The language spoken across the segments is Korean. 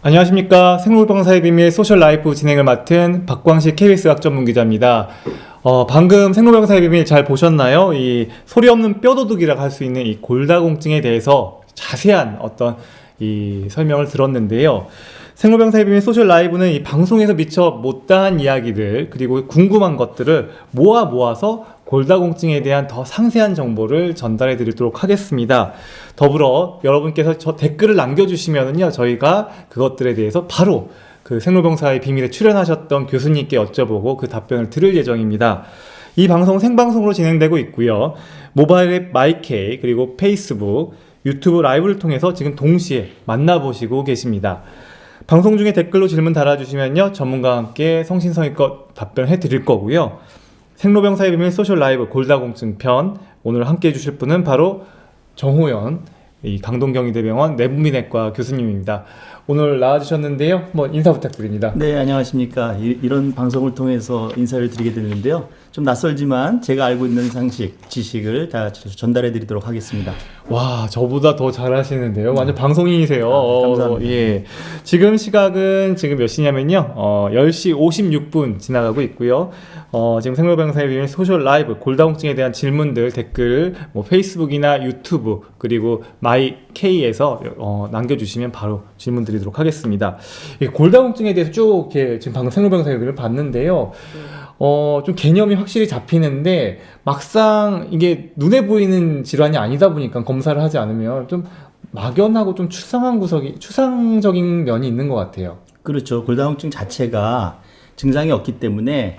안녕하십니까. 생로병사의 비밀 소셜 라이프 진행을 맡은 박광식 KBS 의학 전문 기자입니다. 방금 생로병사의 비밀 잘 보셨나요? 이 소리 없는 뼈도둑이라고 할 수 있는 이 골다공증에 대해서 자세한 어떤 이 설명을 들었는데요. 생로병사의 비밀 소셜 라이브는 이 방송에서 미처 못다한 이야기들 그리고 궁금한 것들을 모아서 골다공증에 대한 더 상세한 정보를 전달해 드리도록 하겠습니다. 더불어 여러분께서 저 댓글을 남겨주시면은요, 저희가 그것들에 대해서 바로 그 생로병사의 비밀에 출연하셨던 교수님께 여쭤보고 그 답변을 들을 예정입니다. 이 방송 생방송으로 진행되고 있고요. 모바일 앱 마이케이 그리고 페이스북, 유튜브 라이브를 통해서 지금 동시에 만나보시고 계십니다. 방송 중에 댓글로 질문 달아주시면요, 전문가와 함께 성신성의껏 답변해 드릴 거고요. 생로병사의 비밀 소셜 라이브 골다공증 편, 오늘 함께 해주실 분은 바로 정호연 이 강동경희대병원 내분비내과 교수님입니다. 오늘 나와주셨는데요, 한번 인사 부탁드립니다. 네, 안녕하십니까. 이런 방송을 통해서 인사를 드리게 되는데요, 좀 낯설지만 제가 알고 있는 상식, 지식을 다 전달해 드리도록 하겠습니다. 와, 저보다 더 잘하시는데요. 완전 방송인이세요. 감사합니다. 예. 지금 시각은 지금 몇 시냐면요, 10시 56분 지나가고 있고요. 지금 생로병사의 비밀 소셜 라이브 골다공증에 대한 질문들 댓글 페이스북이나 유튜브 그리고 마이케이에서 남겨주시면 바로 질문 드리도록 하겠습니다. 이 골다공증에 대해서 쭉 이렇게 지금 방금 생로병사의 비밀을 봤는데요. 좀 개념이 확실히 잡히는데 막상 이게 눈에 보이는 질환이 아니다 보니까 검사를 하지 않으면 좀 막연하고 좀 추상적인 면이 있는 것 같아요. 그렇죠. 골다공증 자체가 증상이 없기 때문에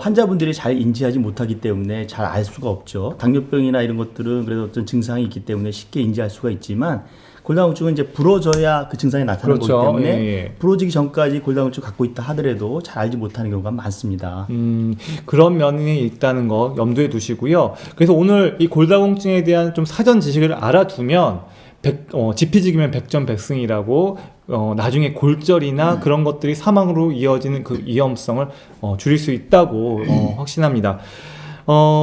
환자분들이 잘 인지하지 못하기 때문에 잘 알 수가 없죠. 당뇨병이나 이런 것들은 그래도 어떤 증상이 있기 때문에 쉽게 인지할 수가 있지만, 골다공증은 이제 부러져야 그 증상이 나타나는 그렇죠. 거기 때문에 예. 부러지기 전까지 골다공증 갖고 있다 하더라도 잘 알지 못하는 경우가 많습니다. 그런 면이 있다는 거 염두에 두시고요. 그래서 오늘 이 골다공증에 대한 좀 사전 지식을 알아두면 지피지기면 백전백승이라고 나중에 골절이나 그런 것들이 사망으로 이어지는 그 위험성을 줄일 수 있다고 확신합니다.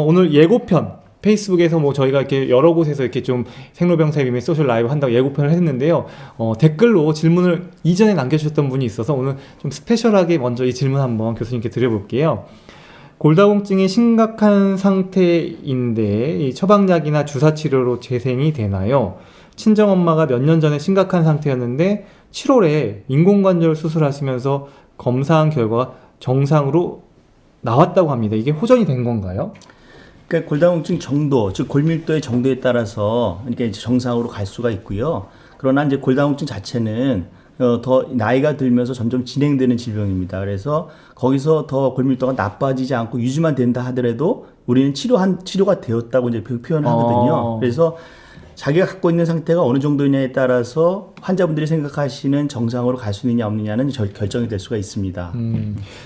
오늘 예고편 페이스북에서 저희가 이렇게 여러 곳에서 이렇게 좀 생로병사의 비밀 소셜 라이브 한다고 예고편을 했는데요. 댓글로 질문을 이전에 남겨주셨던 분이 있어서 오늘 좀 스페셜하게 먼저 이 질문 한번 교수님께 드려볼게요. 골다공증이 심각한 상태인데 이 처방약이나 주사 치료로 재생이 되나요? 친정엄마가 몇 년 전에 심각한 상태였는데 7월에 인공관절 수술하시면서 검사한 결과가 정상으로 나왔다고 합니다. 이게 호전이 된 건가요? 그러니까 골다공증 정도, 즉 골밀도의 정도에 따라서 이렇게 이제 정상으로 갈 수가 있고요. 그러나 이제 골다공증 자체는 더 나이가 들면서 점점 진행되는 질병입니다. 그래서 거기서 더 골밀도가 나빠지지 않고 유지만 된다 하더라도 우리는 치료가 되었다고 이제 표현하거든요. 그래서 자기가 갖고 있는 상태가 어느 정도냐에 따라서 환자분들이 생각하시는 정상으로 갈 수 있느냐 없느냐는 결정이 될 수가 있습니다.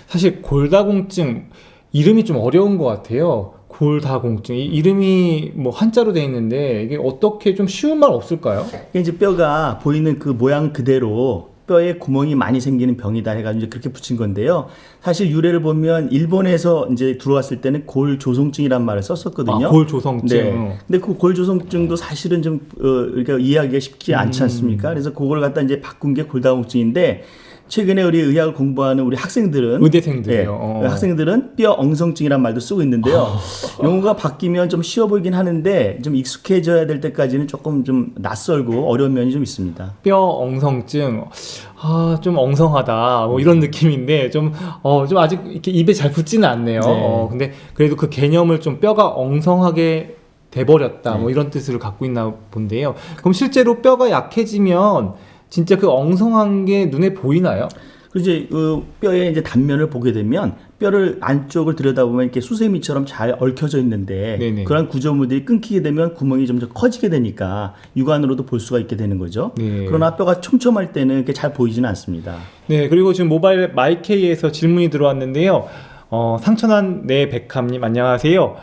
사실 골다공증 이름이 좀 어려운 것 같아요. 골다공증, 이 이름이 한자로 돼 있는데 이게 어떻게 좀 쉬운 말 없을까요? 이제 뼈가 보이는 그 모양 그대로 뼈에 구멍이 많이 생기는 병이다 해가지고 이제 그렇게 붙인 건데요. 사실 유래를 보면 일본에서 이제 들어왔을 때는 골조성증이란 말을 썼었거든요. 골조성증. 네. 근데 그 골조성증도 사실은 좀 그러니까 이해하기가 쉽지 않지 않습니까? 그래서 그걸 갖다 이제 바꾼 게 골다공증인데, 최근에 우리 의학을 공부하는 우리 학생들은, 의대생들이요. 네, 학생들은 뼈 엉성증이란 말도 쓰고 있는데요. 용어가 바뀌면 좀 쉬워 보이긴 하는데 좀 익숙해져야 될 때까지는 조금 좀 낯설고 어려운 면이 좀 있습니다. 뼈 엉성증, 좀 엉성하다 이런 느낌인데 좀 아직 이렇게 입에 잘 붙지는 않네요. 네. 근데 그래도 그 개념을 좀 뼈가 엉성하게 돼버렸다 이런 뜻을 갖고 있나 본데요. 그럼 실제로 뼈가 약해지면 진짜 그 엉성한 게 눈에 보이나요? 이제 그 뼈의 이제 단면을 보게 되면 뼈를 안쪽을 들여다보면 이렇게 수세미처럼 잘 얽혀져 있는데, 네네. 그런 구조물들이 끊기게 되면 구멍이 점점 커지게 되니까 육안으로도 볼 수가 있게 되는 거죠. 네. 그러나 뼈가 촘촘할 때는 이렇게 잘 보이지는 않습니다. 네, 그리고 지금 모바일 마이케이에서 질문이 들어왔는데요. 상천한 내 백함님 안녕하세요.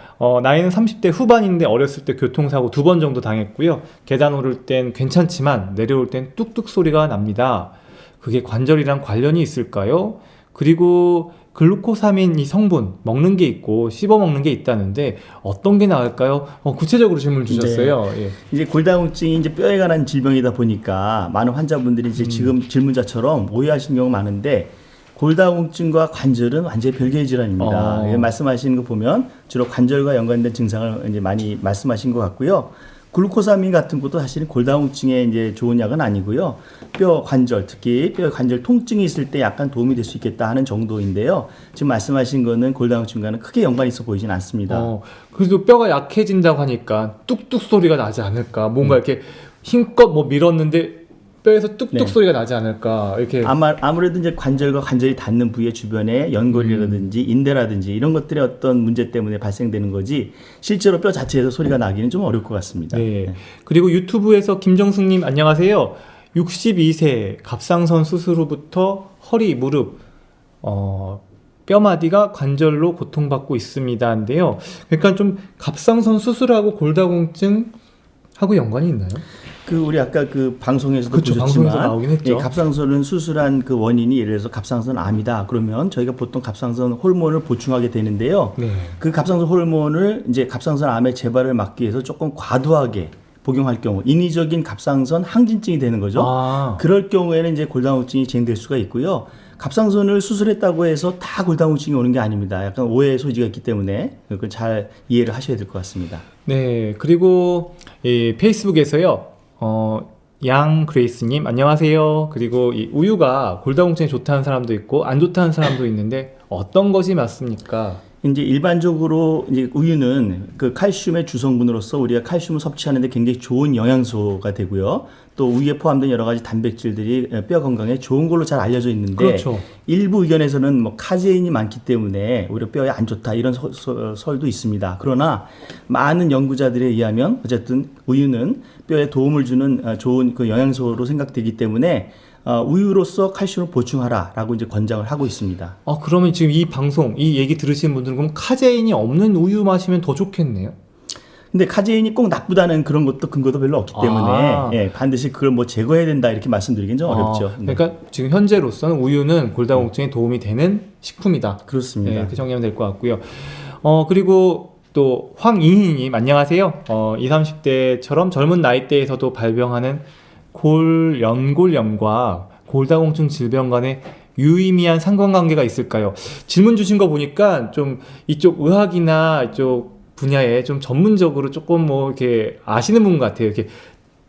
나이는 30대 후반인데 어렸을 때 교통사고 2번 정도 당했고요. 계단 오를 땐 괜찮지만 내려올 땐 뚝뚝 소리가 납니다. 그게 관절이랑 관련이 있을까요? 그리고 글루코사민 이 성분 먹는 게 있고 씹어 먹는 게 있다는데 어떤 게 나을까요? 구체적으로 질문을 주셨어요. 예. 이제 골다공증이 이제 뼈에 관한 질병이다 보니까 많은 환자분들이 이제 지금 질문자처럼 오해하시는 경우가 많은데 골다공증과 관절은 완전히 별개의 질환입니다. 예, 말씀하시는 거 보면 주로 관절과 연관된 증상을 이제 많이 말씀하신 것 같고요. 글루코사민 같은 것도 사실은 골다공증에 이제 좋은 약은 아니고요. 뼈 관절, 특히 뼈 관절 통증이 있을 때 약간 도움이 될 수 있겠다 하는 정도인데요. 지금 말씀하신 거는 골다공증과는 크게 연관이 있어 보이진 않습니다. 그래도 뼈가 약해진다고 하니까 뚝뚝 소리가 나지 않을까? 뭔가 이렇게 힘껏 뭐 밀었는데 뼈에서 뚝뚝 네. 소리가 나지 않을까? 이렇게 아무래도 이제 관절과 관절이 닿는 부위의 주변에 연골이라든지 인대라든지 이런 것들의 어떤 문제 때문에 발생되는 거지 실제로 뼈 자체에서 소리가 나기는 좀 어려울 것 같습니다. 네. 그리고 유튜브에서 김정숙님 안녕하세요. 62세 갑상선 수술 후부터 허리, 무릎, 뼈마디가 관절로 고통받고 있습니다인데요. 그러니까 좀 갑상선 수술하고 골다공증 하고 연관이 있나요? 우리 아까 그 방송에서도 그쵸, 보셨지만 방송에서 나오긴 했죠. 예, 갑상선은 수술한 그 원인이 예를 들어서 갑상선 암이다. 그러면 저희가 보통 갑상선 호르몬을 보충하게 되는데요. 네. 그 갑상선 호르몬을 이제 갑상선 암의 재발을 막기 위해서 조금 과도하게 복용할 경우 인위적인 갑상선 항진증이 되는 거죠. 그럴 경우에는 이제 골다공증이 진행될 수가 있고요. 갑상선을 수술했다고 해서 다 골다공증이 오는 게 아닙니다. 약간 오해의 소지가 있기 때문에 그걸 잘 이해를 하셔야 될 것 같습니다. 네. 그리고 이 페이스북에서요. 양 그레이스님 안녕하세요. 그리고 이 우유가 골다공증에 좋다는 사람도 있고 안 좋다는 사람도 있는데 어떤 것이 맞습니까? 이제 일반적으로 이제 우유는 그 칼슘의 주성분으로서 우리가 칼슘을 섭취하는데 굉장히 좋은 영양소가 되고요. 또 우유에 포함된 여러 가지 단백질들이 뼈 건강에 좋은 걸로 잘 알려져 있는데 그렇죠. 일부 의견에서는 뭐 카제인이 많기 때문에 오히려 뼈에 안 좋다 이런 설도 있습니다. 그러나 많은 연구자들에 의하면 어쨌든 우유는 뼈에 도움을 주는 좋은 그 영양소로 생각되기 때문에 우유로서 칼슘을 보충하라라고 이제 권장을 하고 있습니다. 그러면 지금 이 방송, 이 얘기 들으시는 분들은 그럼 카제인이 없는 우유 마시면 더 좋겠네요. 근데 카제인이 꼭 나쁘다는 그런 것도 근거도 별로 없기 때문에 예, 반드시 그걸 뭐 제거해야 된다 이렇게 말씀드리긴 좀 어렵죠. 그러니까 지금 현재로서는 우유는 골다공증에 도움이 되는 식품이다. 그렇습니다. 네, 이렇게 정리하면 될 것 같고요. 그리고 또 황이희님 안녕하세요. 20, 30대처럼 젊은 나이대에서도 발병하는 연골염과 골다공증 질병 간의 유의미한 상관관계가 있을까요? 질문 주신 거 보니까 좀 이쪽 의학이나 이쪽 분야에 좀 전문적으로 조금 뭐 이렇게 아시는 분 같아요. 이렇게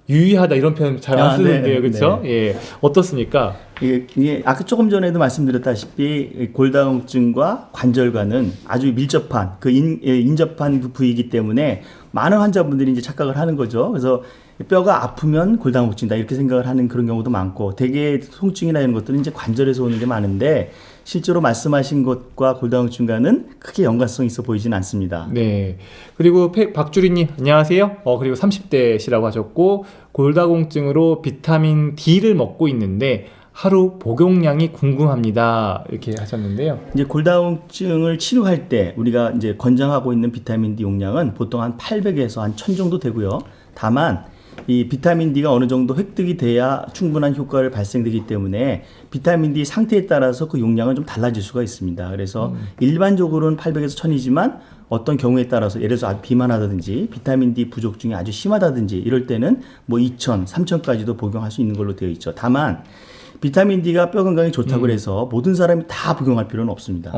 유의하다 이런 표현 잘 안 쓰는데요, 그렇죠? 네. 예, 어떻습니까? 이게 아까 조금 전에도 말씀드렸다시피 골다공증과 관절과는 아주 밀접한 인접한 부위이기 때문에 많은 환자분들이 이제 착각을 하는 거죠. 그래서 뼈가 아프면 골다공증이다 이렇게 생각을 하는 그런 경우도 많고 대개 통증이나 이런 것들은 이제 관절에서 오는 게 많은데 실제로 말씀하신 것과 골다공증과는 크게 연관성이 있어 보이진 않습니다. 네. 그리고 박주리님 안녕하세요. 그리고 30대시라고 하셨고 골다공증으로 비타민 D를 먹고 있는데 하루 복용량이 궁금합니다. 이렇게 하셨는데요. 이제 골다공증을 치료할 때 우리가 이제 권장하고 있는 비타민 D 용량은 보통 한 800에서 한 1000 정도 되고요. 다만 이 비타민 D가 어느 정도 획득이 돼야 충분한 효과를 발생되기 때문에 비타민 D 상태에 따라서 그 용량은 좀 달라질 수가 있습니다. 그래서 일반적으로는 800에서 1000이지만 어떤 경우에 따라서 예를 들어서 아주 비만하다든지 비타민 D 부족증이 아주 심하다든지 이럴 때는 뭐 2000, 3000까지도 복용할 수 있는 걸로 되어 있죠. 다만 비타민 D가 뼈 건강에 좋다고 해서 모든 사람이 다 복용할 필요는 없습니다.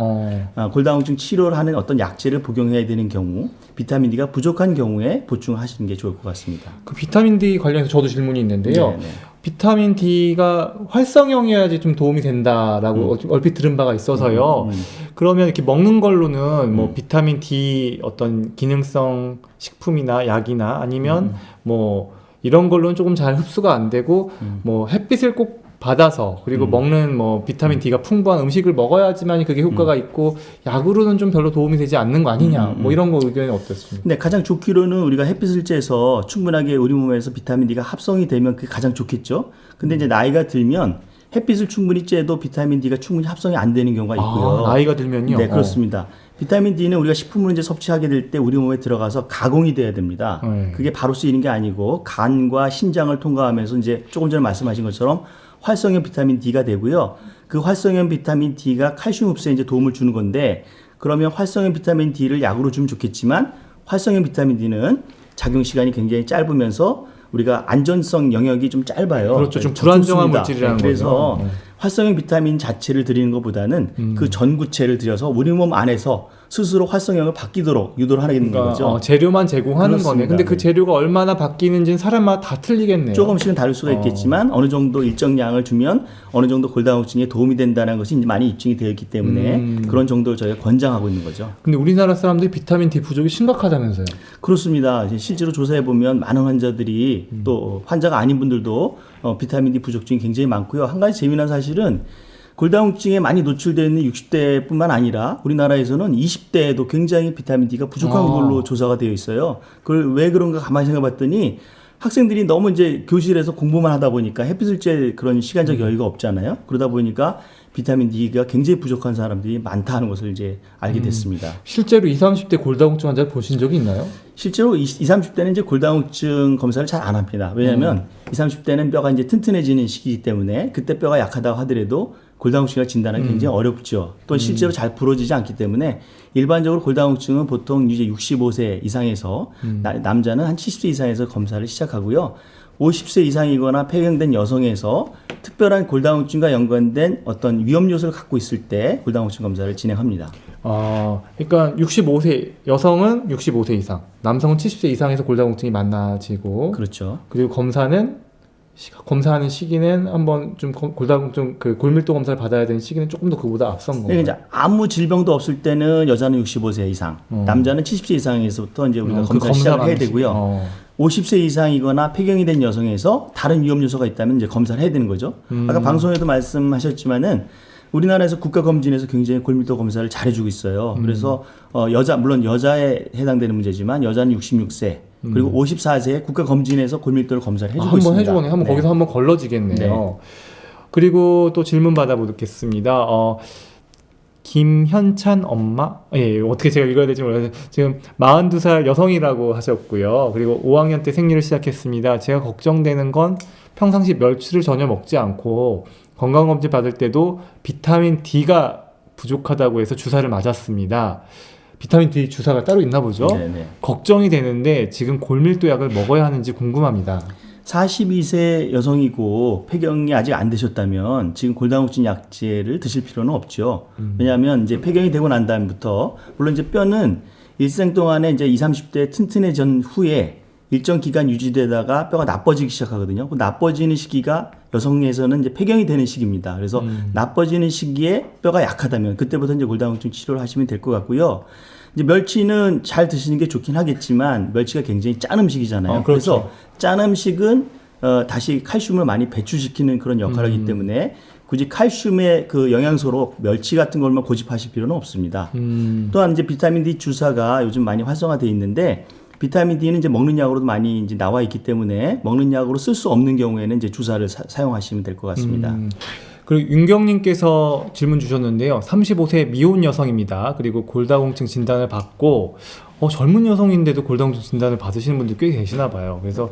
골다공증 치료를 하는 어떤 약제를 복용해야 되는 경우 비타민 D가 부족한 경우에 보충하시는 게 좋을 것 같습니다. 그 비타민 D 관련해서 저도 질문이 있는데요. 네네. 비타민 D가 활성형이어야지 좀 도움이 된다라고 얼핏 들은 바가 있어서요. 그러면 이렇게 먹는 걸로는 뭐 비타민 D 어떤 기능성 식품이나 약이나 아니면 뭐 이런 걸로는 조금 잘 흡수가 안 되고 뭐 햇빛을 꼭 받아서 그리고 먹는 뭐 비타민 D가 풍부한 음식을 먹어야지만 그게 효과가 있고 약으로는 좀 별로 도움이 되지 않는 거 아니냐 뭐 이런 거 의견이 어떻습니까? 네, 가장 좋기로는 우리가 햇빛을 쬐서 충분하게 우리 몸에서 비타민 D가 합성이 되면 그게 가장 좋겠죠. 근데 이제 나이가 들면 햇빛을 충분히 쬐도 비타민 D가 충분히 합성이 안 되는 경우가 있고요. 나이가 들면요? 네, 그렇습니다. 비타민 D는 우리가 식품을 이제 섭취하게 될 때 우리 몸에 들어가서 가공이 돼야 됩니다. 그게 바로 쓰이는 게 아니고 간과 신장을 통과하면서 이제 조금 전에 말씀하신 것처럼 활성형 비타민 D가 되고요. 그 활성형 비타민 D가 칼슘 흡수에 이제 도움을 주는 건데 그러면 활성형 비타민 D를 약으로 주면 좋겠지만 활성형 비타민 D는 작용 시간이 굉장히 짧으면서 우리가 안전성 영역이 좀 짧아요. 그렇죠. 좀 불안정한 물질이라는 그래서 거죠. 활성형 비타민 자체를 드리는 것보다는 그 전구체를 들여서 우리 몸 안에서 스스로 활성형을 바뀌도록 유도를 하는 거죠. 재료만 제공하는 그렇습니다. 거네. 근데 그 네. 재료가 얼마나 바뀌는지는 사람마다 다 틀리겠네요. 조금씩은 다를 수가 있겠지만 어느 정도 일정 양을 주면 어느 정도 골다공증에 도움이 된다는 것이 이제 많이 입증이 되어 있기 때문에 그런 정도를 저희가 권장하고 있는 거죠. 근데 우리나라 사람들이 비타민 D 부족이 심각하다면서요. 그렇습니다. 이제 실제로 조사해 보면 많은 환자들이 또 환자가 아닌 분들도 비타민 D 부족증이 굉장히 많고요. 한 가지 재미난 사실은 골다공증에 많이 노출되어 있는 60대뿐만 아니라 우리나라에서는 20대에도 굉장히 비타민 D가 부족한 걸로 조사가 되어 있어요. 그걸 왜 그런가 가만히 생각해 봤더니 학생들이 너무 이제 교실에서 공부만 하다 보니까 햇빛을 쬐 그런 시간적 여유가 없잖아요. 그러다 보니까 비타민 D가 굉장히 부족한 사람들이 많다는 것을 이제 알게 됐습니다. 실제로 20, 30대 골다공증 환자를 보신 적이 있나요? 실제로 20, 30대는 이제 골다공증 검사를 잘 안 합니다. 왜냐하면 20, 30대는 뼈가 이제 튼튼해지는 시기이기 때문에 그때 뼈가 약하다고 하더라도 골다공증을 진단하기 굉장히 어렵죠. 또 실제로 잘 부러지지 않기 때문에 일반적으로 골다공증은 보통 이제 65세 이상에서 남자는 한 70세 이상에서 검사를 시작하고요. 50세 이상이거나 폐경된 여성에서 특별한 골다공증과 연관된 어떤 위험 요소를 갖고 있을 때 골다공증 검사를 진행합니다. 그러니까 65세 여성은 65세 이상, 남성은 70세 이상에서 골다공증이 많아지고, 그렇죠. 그리고 검사하는 시기는 한번 좀 골다공증 그 골밀도 검사를 받아야 되는 시기는 조금 더 그보다 앞선 건가요? 그러니까 이제 아무 질병도 없을 때는 여자는 65세 이상, 남자는 70세 이상에서부터 이제 우리가 검사를 시작을 해야 되고요. 50세 이상이거나 폐경이 된 여성에서 다른 위험 요소가 있다면 이제 검사를 해야 되는 거죠. 아까 방송에도 말씀하셨지만은 우리나라에서 국가검진에서 굉장히 골밀도 검사를 잘해주고 있어요. 그래서 물론 여자에 해당되는 문제지만 여자는 66세 그리고 54세에 국가검진에서 골밀도를 검사를 해주고 있습니다. 한번 해주거든요. 한번 거기서 한번 걸러지겠네요. 네. 그리고 또 질문 받아보겠습니다. 김현찬 엄마? 예, 어떻게 제가 읽어야 될지 모르겠어요. 지금 42살 여성이라고 하셨고요. 그리고 5학년 때 생리를 시작했습니다. 제가 걱정되는 건 평상시 멸치를 전혀 먹지 않고 건강검진 받을 때도 비타민 D가 부족하다고 해서 주사를 맞았습니다. 비타민 D 주사가 따로 있나 보죠? 네네. 걱정이 되는데 지금 골밀도 약을 먹어야 하는지 궁금합니다. 42세 여성이고 폐경이 아직 안 되셨다면 지금 골다공증 약제를 드실 필요는 없죠. 왜냐하면 이제 폐경이 되고 난 다음부터 물론 이제 뼈는 일생 동안에 이제 20, 30대 튼튼해진 후에 일정 기간 유지되다가 뼈가 나빠지기 시작하거든요. 그 나빠지는 시기가 여성에서는 이제 폐경이 되는 시기입니다. 그래서 나빠지는 시기에 뼈가 약하다면 그때부터 이제 골다공증 치료를 하시면 될 것 같고요. 이제 멸치는 잘 드시는 게 좋긴 하겠지만 멸치가 굉장히 짠 음식이잖아요. 그렇죠. 그래서 짠 음식은 다시 칼슘을 많이 배출시키는 그런 역할을 하기 때문에 굳이 칼슘의 그 영양소로 멸치 같은 걸만 고집하실 필요는 없습니다. 또한 이제 비타민 D 주사가 요즘 많이 활성화되어 있는데 비타민 D는 이제 먹는 약으로도 많이 이제 나와 있기 때문에 먹는 약으로 쓸 수 없는 경우에는 이제 주사를 사용하시면 될 것 같습니다. 그리고 윤경님께서 질문 주셨는데요. 35세 미혼 여성입니다. 그리고 골다공증 진단을 받고 젊은 여성인데도 골다공증 진단을 받으시는 분들 꽤 계시나 봐요. 그래서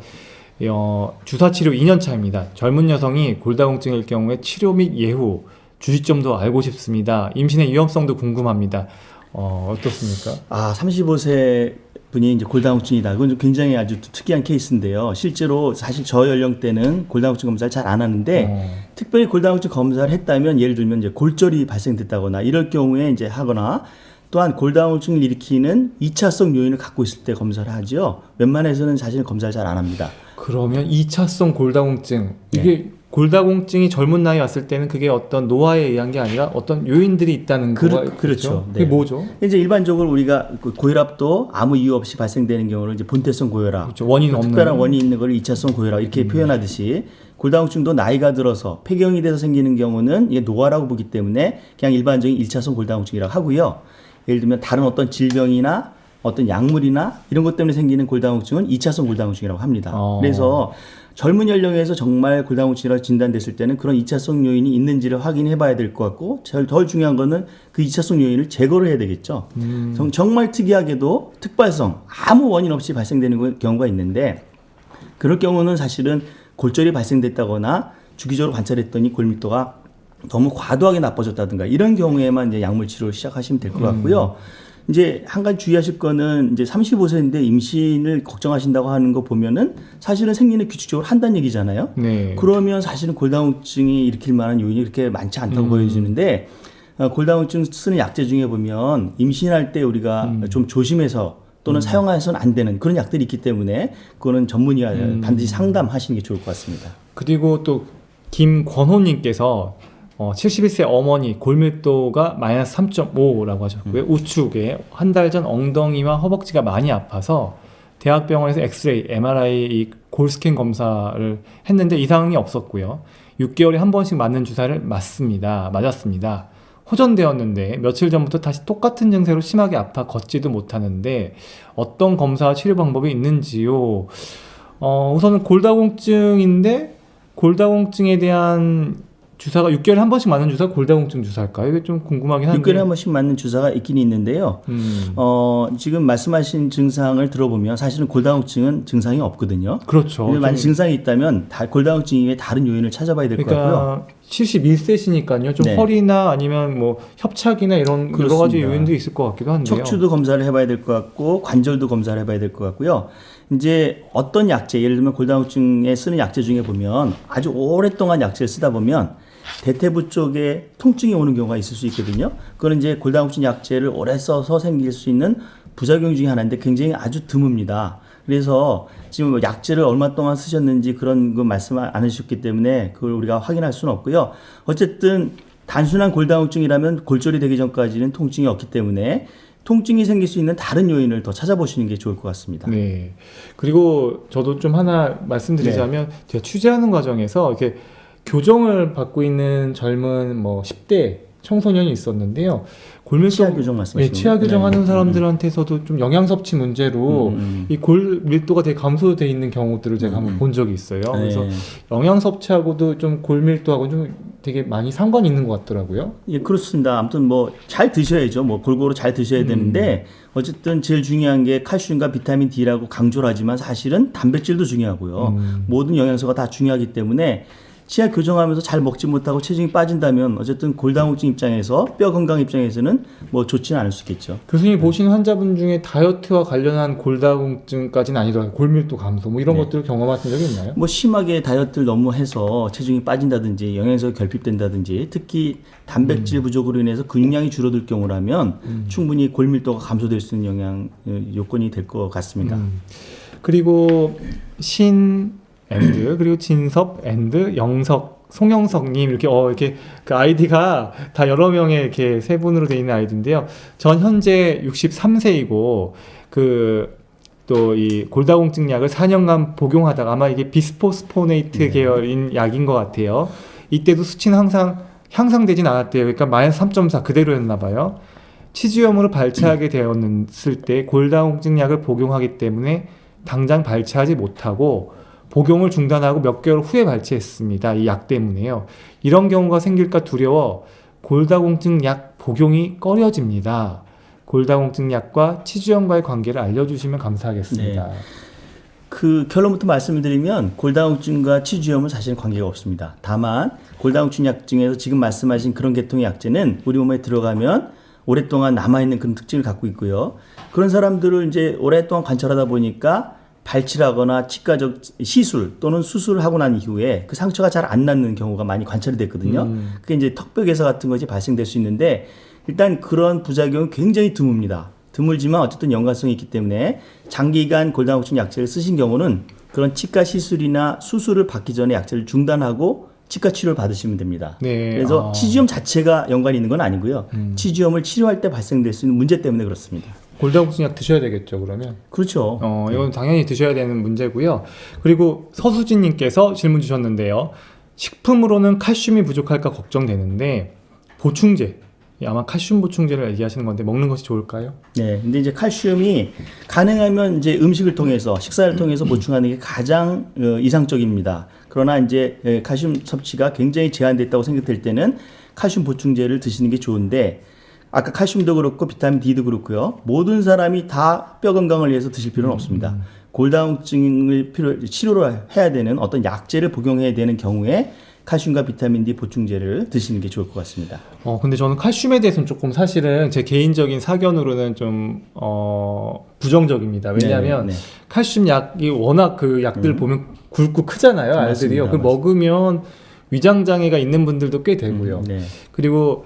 주사 치료 2년 차입니다. 젊은 여성이 골다공증일 경우에 치료 및 예후 주시점도 알고 싶습니다. 임신의 위험성도 궁금합니다. 어떻습니까? 35세 분이 이제 골다공증이다. 그건 좀 굉장히 아주 특이한 케이스인데요. 실제로 사실 저 연령대는 골다공증 검사를 잘 안 하는데 특별히 골다공증 검사를 했다면 예를 들면 이제 골절이 발생됐다거나 이럴 경우에 이제 하거나 또한 골다공증을 일으키는 2차성 요인을 갖고 있을 때 검사를 하죠. 웬만해서는 사실 검사를 잘 안 합니다. 그러면 2차성 골다공증 이게 골다공증이 젊은 나이에 왔을 때는 그게 어떤 노화에 의한 게 아니라 어떤 요인들이 있다는 거가 그렇죠. 그게 뭐죠? 이제 일반적으로 우리가 고혈압도 아무 이유 없이 발생되는 경우를 이제 본태성 고혈압, 그렇죠. 원인 없는 특별한 원인 있는 걸 2차성 고혈압 이렇게 표현하듯이 골다공증도 나이가 들어서 폐경이 돼서 생기는 경우는 이게 노화라고 보기 때문에 그냥 일반적인 1차성 골다공증이라고 하고요. 예를 들면 다른 어떤 질병이나 어떤 약물이나 이런 것 때문에 생기는 골다공증은 2차성 골다공증이라고 합니다. 그래서 젊은 연령에서 정말 골다공증이라고 진단됐을 때는 그런 2차성 요인이 있는지를 확인해 봐야 될 것 같고 덜 중요한 거는 그 2차성 요인을 제거를 해야 되겠죠. 정말 특이하게도 특발성 아무 원인 없이 발생되는 경우가 있는데 그럴 경우는 사실은 골절이 발생됐다거나 주기적으로 관찰했더니 골밀도가 너무 과도하게 나빠졌다든가 이런 경우에만 이제 약물 치료를 시작하시면 될 것 같고요. 이제 한 가지 주의하실 거는 이제 35세인데 임신을 걱정하신다고 하는 거 보면은 사실은 생리는 규칙적으로 한다는 얘기잖아요. 네. 그러면 사실은 골다공증이 일으킬 만한 요인이 그렇게 많지 않다고 보여지는데 골다공증 쓰는 약제 중에 보면 임신할 때 우리가 좀 조심해서 또는 사용해서는 안 되는 그런 약들이 있기 때문에 그거는 전문의와 반드시 상담하시는 게 좋을 것 같습니다. 그리고 또 김권호님께서 71세 어머니 골밀도가 마이너스 3.5라고 하셨고요. 우측에 한 달 전 엉덩이와 허벅지가 많이 아파서 대학병원에서 엑스레이, MRI 이 골스캔 검사를 했는데 이상이 없었고요. 6개월에 한 번씩 맞는 주사를 맞았습니다. 호전되었는데 며칠 전부터 다시 똑같은 증세로 심하게 아파 걷지도 못하는데 어떤 검사와 치료 방법이 있는지요? 우선은 골다공증인데 골다공증에 대한 주사가 6개월에 한 번씩 맞는 주사가 골다공증 주사일까요? 이게 좀 궁금하긴 한데. 6개월에 한 번씩 맞는 주사가 있긴 있는데요. 지금 말씀하신 증상을 들어보면 사실은 골다공증은 증상이 없거든요. 그렇죠. 만약 증상이 있다면 골다공증 이외에 다른 요인을 찾아봐야 될 것 같고요. 71세시니까요. 좀 네. 허리나 아니면 뭐 협착이나 이런 여러 가지 요인도 있을 것 같기도 한데요. 척추도 검사를 해봐야 될 것 같고 관절도 검사를 해봐야 될 것 같고요. 이제 어떤 약제, 예를 들면 골다공증에 쓰는 약제 중에 보면 아주 오랫동안 약제를 쓰다 보면 대퇴부 쪽에 통증이 오는 경우가 있을 수 있거든요. 그건 이제 골다공증 약제를 오래 써서 생길 수 있는 부작용 중에 하나인데 굉장히 아주 드뭅니다. 그래서 지금 약제를 얼마 동안 쓰셨는지 그런 거 말씀 안 하셨기 때문에 그걸 우리가 확인할 수는 없고요. 어쨌든 단순한 골다공증이라면 골절이 되기 전까지는 통증이 없기 때문에 통증이 생길 수 있는 다른 요인을 더 찾아보시는 게 좋을 것 같습니다. 네. 그리고 저도 좀 하나 말씀드리자면 제가 취재하는 과정에서 이렇게 교정을 받고 있는 젊은 뭐 10대 청소년이 있었는데요. 치아 교정 말씀하시는 치아 교정하는 사람들한테서도 좀 영양 섭취 문제로 이 골밀도가 되게 감소돼 있는 경우들을 제가 한번 본 적이 있어요. 그래서 영양 섭취하고도 좀 골밀도하고 좀 되게 많이 상관이 있는 것 같더라고요. 예, 그렇습니다. 아무튼 뭐 잘 드셔야죠. 뭐 골고루 잘 드셔야 되는데 어쨌든 제일 중요한 게 칼슘과 비타민 D라고 강조를 하지만 사실은 단백질도 중요하고요. 모든 영양소가 다 중요하기 때문에 치아 교정하면서 잘 먹지 못하고 체중이 빠진다면 어쨌든 골다공증 입장에서 뼈 건강 입장에서는 뭐 좋지는 않을 수 있겠죠. 교수님이 보신 환자분 중에 다이어트와 관련한 골다공증까지는 아니더라도 골밀도 감소 뭐 이런 것들을 경험하신 적이 있나요? 뭐 심하게 다이어트를 너무 해서 체중이 빠진다든지 영양소가 결핍된다든지 특히 단백질 부족으로 인해서 근육량이 줄어들 경우라면 충분히 골밀도가 감소될 수 있는 요건이 될 것 같습니다. 그리고 그리고 진섭 영석 송영석님 이렇게 그 아이디가 다 여러 명의 이렇게 세 분으로 되어 있는 아이디인데요. 전 현재 63세이고 또 이 골다공증 약을 4년간 복용하다가 아마 이게 비스포스포네이트 계열인 약인 것 같아요. 이때도 수치는 항상 향상되진 않았대요. 그러니까 마이너스 3.4 그대로였나 봐요. 치주염으로 발치하게 되었을 때 골다공증 약을 복용하기 때문에 당장 발치하지 못하고 복용을 중단하고 몇 개월 후에 발치했습니다. 이 약 때문에요. 이런 경우가 생길까 두려워 골다공증 약 복용이 꺼려집니다. 골다공증 약과 치주염과의 관계를 알려주시면 감사하겠습니다. 네. 그 결론부터 말씀을 드리면 골다공증과 치주염은 사실 관계가 없습니다. 다만 골다공증 약 중에서 지금 말씀하신 그런 계통의 약제는 우리 몸에 들어가면 오랫동안 남아있는 그런 특징을 갖고 있고요. 그런 사람들을 이제 오랫동안 관찰하다 보니까 발치라거나 치과적 시술 또는 수술을 하고 난 이후에 그 상처가 잘 안 낫는 경우가 많이 관찰이 됐거든요. 그게 이제 턱뼈 개사 같은 것이 발생될 수 있는데 일단 그런 부작용은 굉장히 드뭅니다. 드물지만 어쨌든 연관성이 있기 때문에 장기간 골다공증 약제를 쓰신 경우는 그런 치과 시술이나 수술을 받기 전에 약제를 중단하고 치과 치료를 받으시면 됩니다. 네. 그래서 치주염 자체가 연관이 있는 건 아니고요. 치주염을 치료할 때 발생될 수 있는 문제 때문에 그렇습니다. 골다공증 약 드셔야 되겠죠, 그러면? 그렇죠. 이건 당연히 드셔야 되는 문제고요. 그리고 서수진님께서 질문 주셨는데요. 식품으로는 칼슘이 부족할까 걱정되는데 보충제, 아마 칼슘 보충제를 얘기하시는 건데 먹는 것이 좋을까요? 네, 근데 이제 칼슘이 가능하면 이제 음식을 통해서 식사를 통해서 보충하는 게 가장 이상적입니다. 그러나 이제 칼슘 섭취가 굉장히 제한됐다고 생각될 때는 칼슘 보충제를 드시는 게 좋은데 아까 칼슘도 그렇고 비타민 D도 그렇고요. 모든 사람이 다 뼈 건강을 위해서 드실 필요는 없습니다. 골다공증을 치료를 해야 되는 어떤 약제를 복용해야 되는 경우에 칼슘과 비타민 D 보충제를 드시는 게 좋을 것 같습니다. 근데 저는 칼슘에 대해서는 조금 사실은 제 개인적인 사견으로는 좀, 부정적입니다. 왜냐하면 네, 네. 칼슘 약이 워낙 그 약들 보면 굵고 크잖아요. 알들이요. 맞습니다. 그 먹으면 위장장애가 있는 분들도 꽤 되고요. 네. 그리고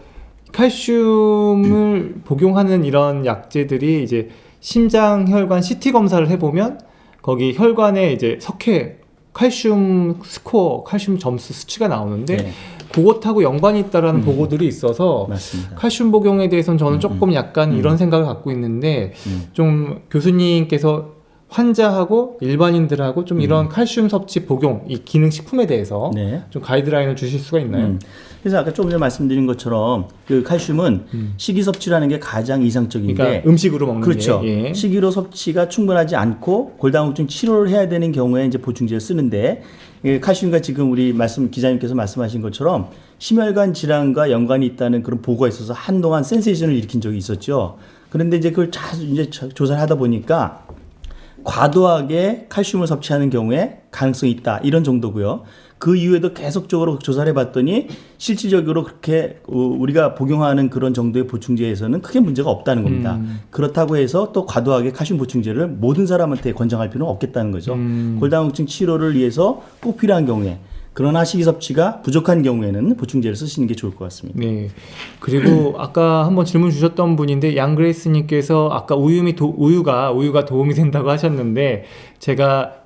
칼슘을 복용하는 이런 약제들이 이제 심장 혈관 CT 검사를 해보면 거기 혈관에 이제 석회 칼슘 스코어, 칼슘 점수 수치가 나오는데 네. 그것하고 연관이 있다라는 보고들이 있어서 맞습니다. 칼슘 복용에 대해서는 저는 조금 약간 이런 생각을 갖고 있는데 좀 교수님께서 환자하고 일반인들하고 좀 이런 칼슘 섭취 복용, 이 기능식품에 대해서 네. 좀 가이드라인을 주실 수가 있나요? 그래서 아까 조금 전에 말씀드린 것처럼 그 칼슘은 식이 섭취라는 게 가장 이상적인데 그러니까 음식으로 먹는 그렇죠. 게 예. 식이로 섭취가 충분하지 않고 골다공증 치료를 해야 되는 경우에 이제 보충제를 쓰는데 칼슘과 지금 우리 기자님께서 말씀하신 것처럼 심혈관 질환과 연관이 있다는 그런 보고가 있어서 한동안 센세이션을 일으킨 적이 있었죠. 그런데 이제 그걸 이제 조사를 하다 보니까 과도하게 칼슘을 섭취하는 경우에 가능성이 있다 이런 정도고요. 그 이후에도 계속적으로 조사를 해봤더니 실질적으로 그렇게 우리가 복용하는 그런 정도의 보충제에서는 크게 문제가 없다는 겁니다. 그렇다고 해서 또 과도하게 칼슘 보충제를 모든 사람한테 권장할 필요는 없겠다는 거죠. 골다공증 치료를 위해서 꼭 필요한 경우에, 그러나 식이 섭취가 부족한 경우에는 보충제를 쓰시는 게 좋을 것 같습니다. 네. 그리고 아까 한번 질문 주셨던 분인데 양그레이스님께서 아까 우유가 도움이 된다고 하셨는데 제가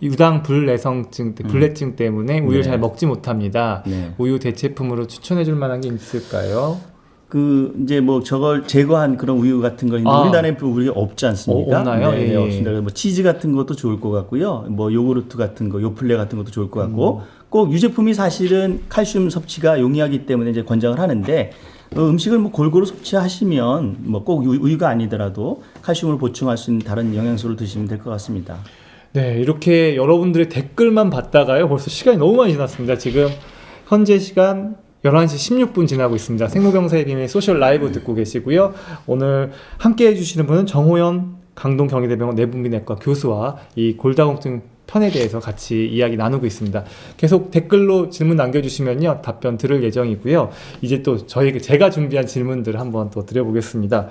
유당불내성증, 불내증 때문에 우유를 네. 잘 먹지 못합니다. 네. 우유 대체품으로 추천해줄 만한 게 있을까요? 이제 저걸 제거한 그런 우유 같은 거 있는데 우리나라에 우리가 없지 않습니까? 없나요? 네, 예. 없습니다. 그래서 치즈 같은 것도 좋을 것 같고요. 요구르트 같은 거, 요플레 같은 것도 좋을 것 같고 꼭 유제품이 사실은 칼슘 섭취가 용이하기 때문에 이제 권장을 하는데 음식을 골고루 섭취하시면 꼭 우유가 아니더라도 칼슘을 보충할 수 있는 다른 영양소를 드시면 될 것 같습니다. 네, 이렇게 여러분들의 댓글만 봤다가요. 벌써 시간이 너무 많이 지났습니다. 지금 현재 시간 11시 16분 지나고 있습니다. 생로병사의 비밀 소셜 라이브 듣고 계시고요. 오늘 함께 해주시는 분은 정호연 강동경희대병원 내분비내과 교수와 이 골다공증 편에 대해서 같이 이야기 나누고 있습니다. 계속 댓글로 질문 남겨주시면요. 답변 들을 예정이고요. 이제 또 제가 준비한 질문들을 한번 또 드려보겠습니다.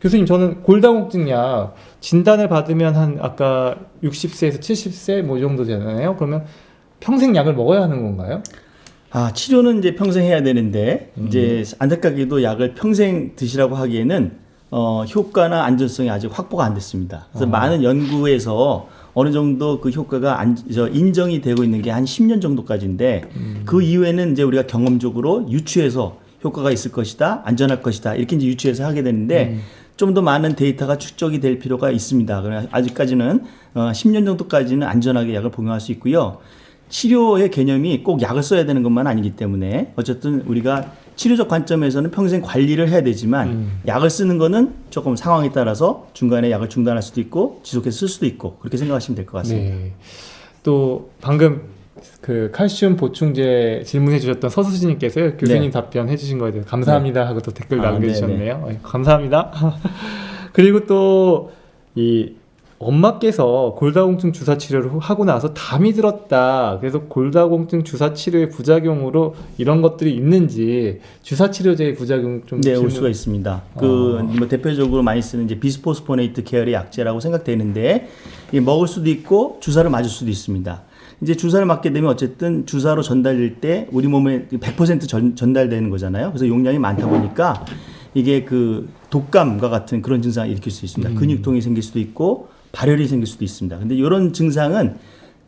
교수님, 저는 골다공증 약 진단을 받으면 아까 60세에서 70세 이 정도 되잖아요. 그러면 평생 약을 먹어야 하는 건가요? 치료는 이제 평생 해야 되는데 이제 안타깝게도 약을 평생 드시라고 하기에는 효과나 안전성이 아직 확보가 안 됐습니다. 그래서 많은 연구에서 어느 정도 그 효과가 인정이 되고 있는 게 한 10년 정도까지인데 그 이후에는 이제 우리가 경험적으로 유추해서 효과가 있을 것이다, 안전할 것이다 이렇게 이제 유추해서 하게 되는데 좀 더 많은 데이터가 축적이 될 필요가 있습니다. 그러나 아직까지는 10년 정도까지는 안전하게 약을 복용할 수 있고요. 치료의 개념이 꼭 약을 써야 되는 것만 아니기 때문에 어쨌든 우리가 치료적 관점에서는 평생 관리를 해야 되지만 약을 쓰는 거는 조금 상황에 따라서 중간에 약을 중단할 수도 있고 지속해서 쓸 수도 있고 그렇게 생각하시면 될 것 같습니다. 네. 또 방금 그 칼슘 보충제 질문해 주셨던 서수진님께서요. 교수님 네. 답변해 주신 거에 대해서 감사합니다 하고 또 댓글 남겨주셨네요. 네네. 감사합니다. 그리고 또 이 엄마께서 골다공증 주사 치료를 하고 나서 담이 들었다. 그래서 골다공증 주사 치료의 부작용으로 이런 것들이 있는지 주사 치료제의 부작용 좀 네, 올 수가 있습니다. 대표적으로 많이 쓰는 이제 비스포스포네이트 계열의 약제라고 생각되는데 먹을 수도 있고 주사를 맞을 수도 있습니다. 이제 주사를 맞게 되면 어쨌든 주사로 전달될 때 우리 몸에 100% 전달되는 거잖아요. 그래서 용량이 많다 보니까 이게 그 독감과 같은 그런 증상을 일으킬 수 있습니다. 근육통이 생길 수도 있고 발열이 생길 수도 있습니다. 근데 이런 증상은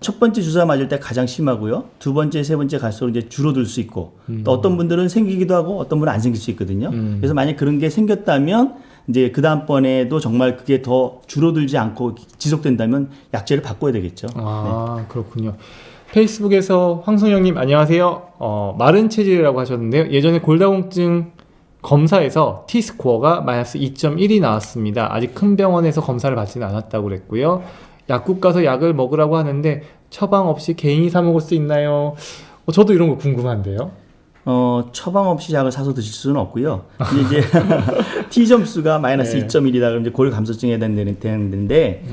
첫 번째 주사 맞을 때 가장 심하고요. 두 번째, 세 번째 갈수록 이제 줄어들 수 있고 또 어떤 분들은 생기기도 하고 어떤 분은 안 생길 수 있거든요. 그래서 만약 그런 게 생겼다면 이제 그 다음번에도 정말 그게 더 줄어들지 않고 지속된다면 약제를 바꿔야 되겠죠. 네. 그렇군요. 페이스북에서 황순영님 안녕하세요. 마른 체질이라고 하셨는데요. 예전에 골다공증 검사에서 T스코어가 마이너스 2.1이 나왔습니다. 아직 큰 병원에서 검사를 받지는 않았다고 그랬고요. 약국 가서 약을 먹으라고 하는데 처방 없이 개인이 사 먹을 수 있나요? 저도 이런 거 궁금한데요. 처방 없이 약을 사서 드실 수는 없고요. 근데 이제 T 점수가 마이너스 2.1이다 그러면 이제 골 감소증에 해당되는데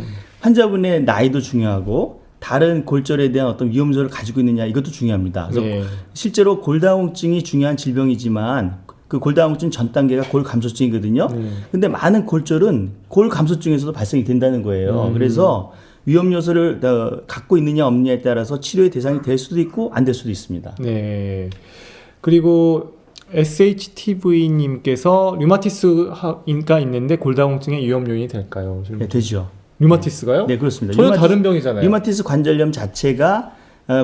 환자분의 나이도 중요하고 다른 골절에 대한 어떤 위험 요소를 가지고 있느냐 이것도 중요합니다. 그래서 네. 실제로 골다공증이 중요한 질병이지만 그 골다공증 전 단계가 골감소증이거든요. 근데 많은 골절은 골감소증에서도 발생이 된다는 거예요. 그래서 위험 요소를 갖고 있느냐 없느냐에 따라서 치료의 대상이 될 수도 있고 안 될 수도 있습니다. 네. 그리고 SHTV님께서 류마티스가 있는데 골다공증의 위험 요인이 될까요? 네, 되죠. 류마티스가요? 네, 그렇습니다. 전혀 다른 병이잖아요. 류마티스 관절염 자체가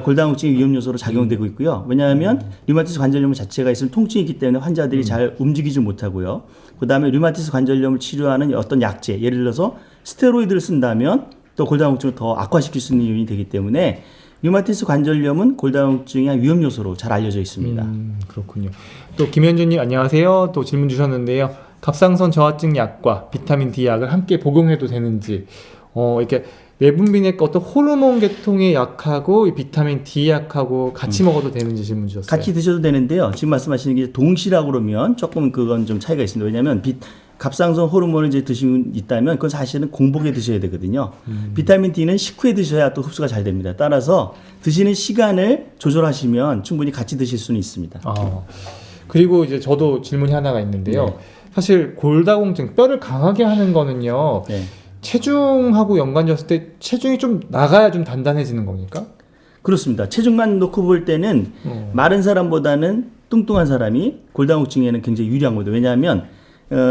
골다공증의 위험 요소로 작용되고 있고요. 왜냐하면 류마티스 관절염 자체가 있으면 통증이 있기 때문에 환자들이 잘 움직이지 못하고요. 그다음에 류마티스 관절염을 치료하는 어떤 약제, 예를 들어서 스테로이드를 쓴다면 또 골다공증을 더 악화시킬 수 있는 요인이 되기 때문에 류마티스 관절염은 골다공증의 위험 요소로 잘 알려져 있습니다. 그렇군요. 또 김현준님 안녕하세요. 또 질문 주셨는데요. 갑상선 저하증 약과 비타민 D 약을 함께 복용해도 되는지, 이렇게 내분비내 어떤 호르몬 계통의 약하고 이 비타민 D 약하고 같이 먹어도 되는지 질문 주셨어요. 같이 드셔도 되는데요. 지금 말씀하시는 게 동시라고 그러면 조금 그건 좀 차이가 있습니다. 왜냐하면 갑상선 호르몬을 이제 드시고 있다면 그건 사실은 공복에 드셔야 되거든요. 비타민 D는 식후에 드셔야 또 흡수가 잘 됩니다. 따라서 드시는 시간을 조절하시면 충분히 같이 드실 수는 있습니다. 그리고 이제 저도 질문이 하나가 있는데요. 네. 사실 골다공증, 뼈를 강하게 하는 거는요. 네. 체중하고 연관졌을 때 체중이 좀 나가야 좀 단단해지는 겁니까? 그렇습니다. 체중만 놓고 볼 때는 마른 사람보다는 뚱뚱한 사람이 골다공증에는 굉장히 유리한 거죠. 왜냐하면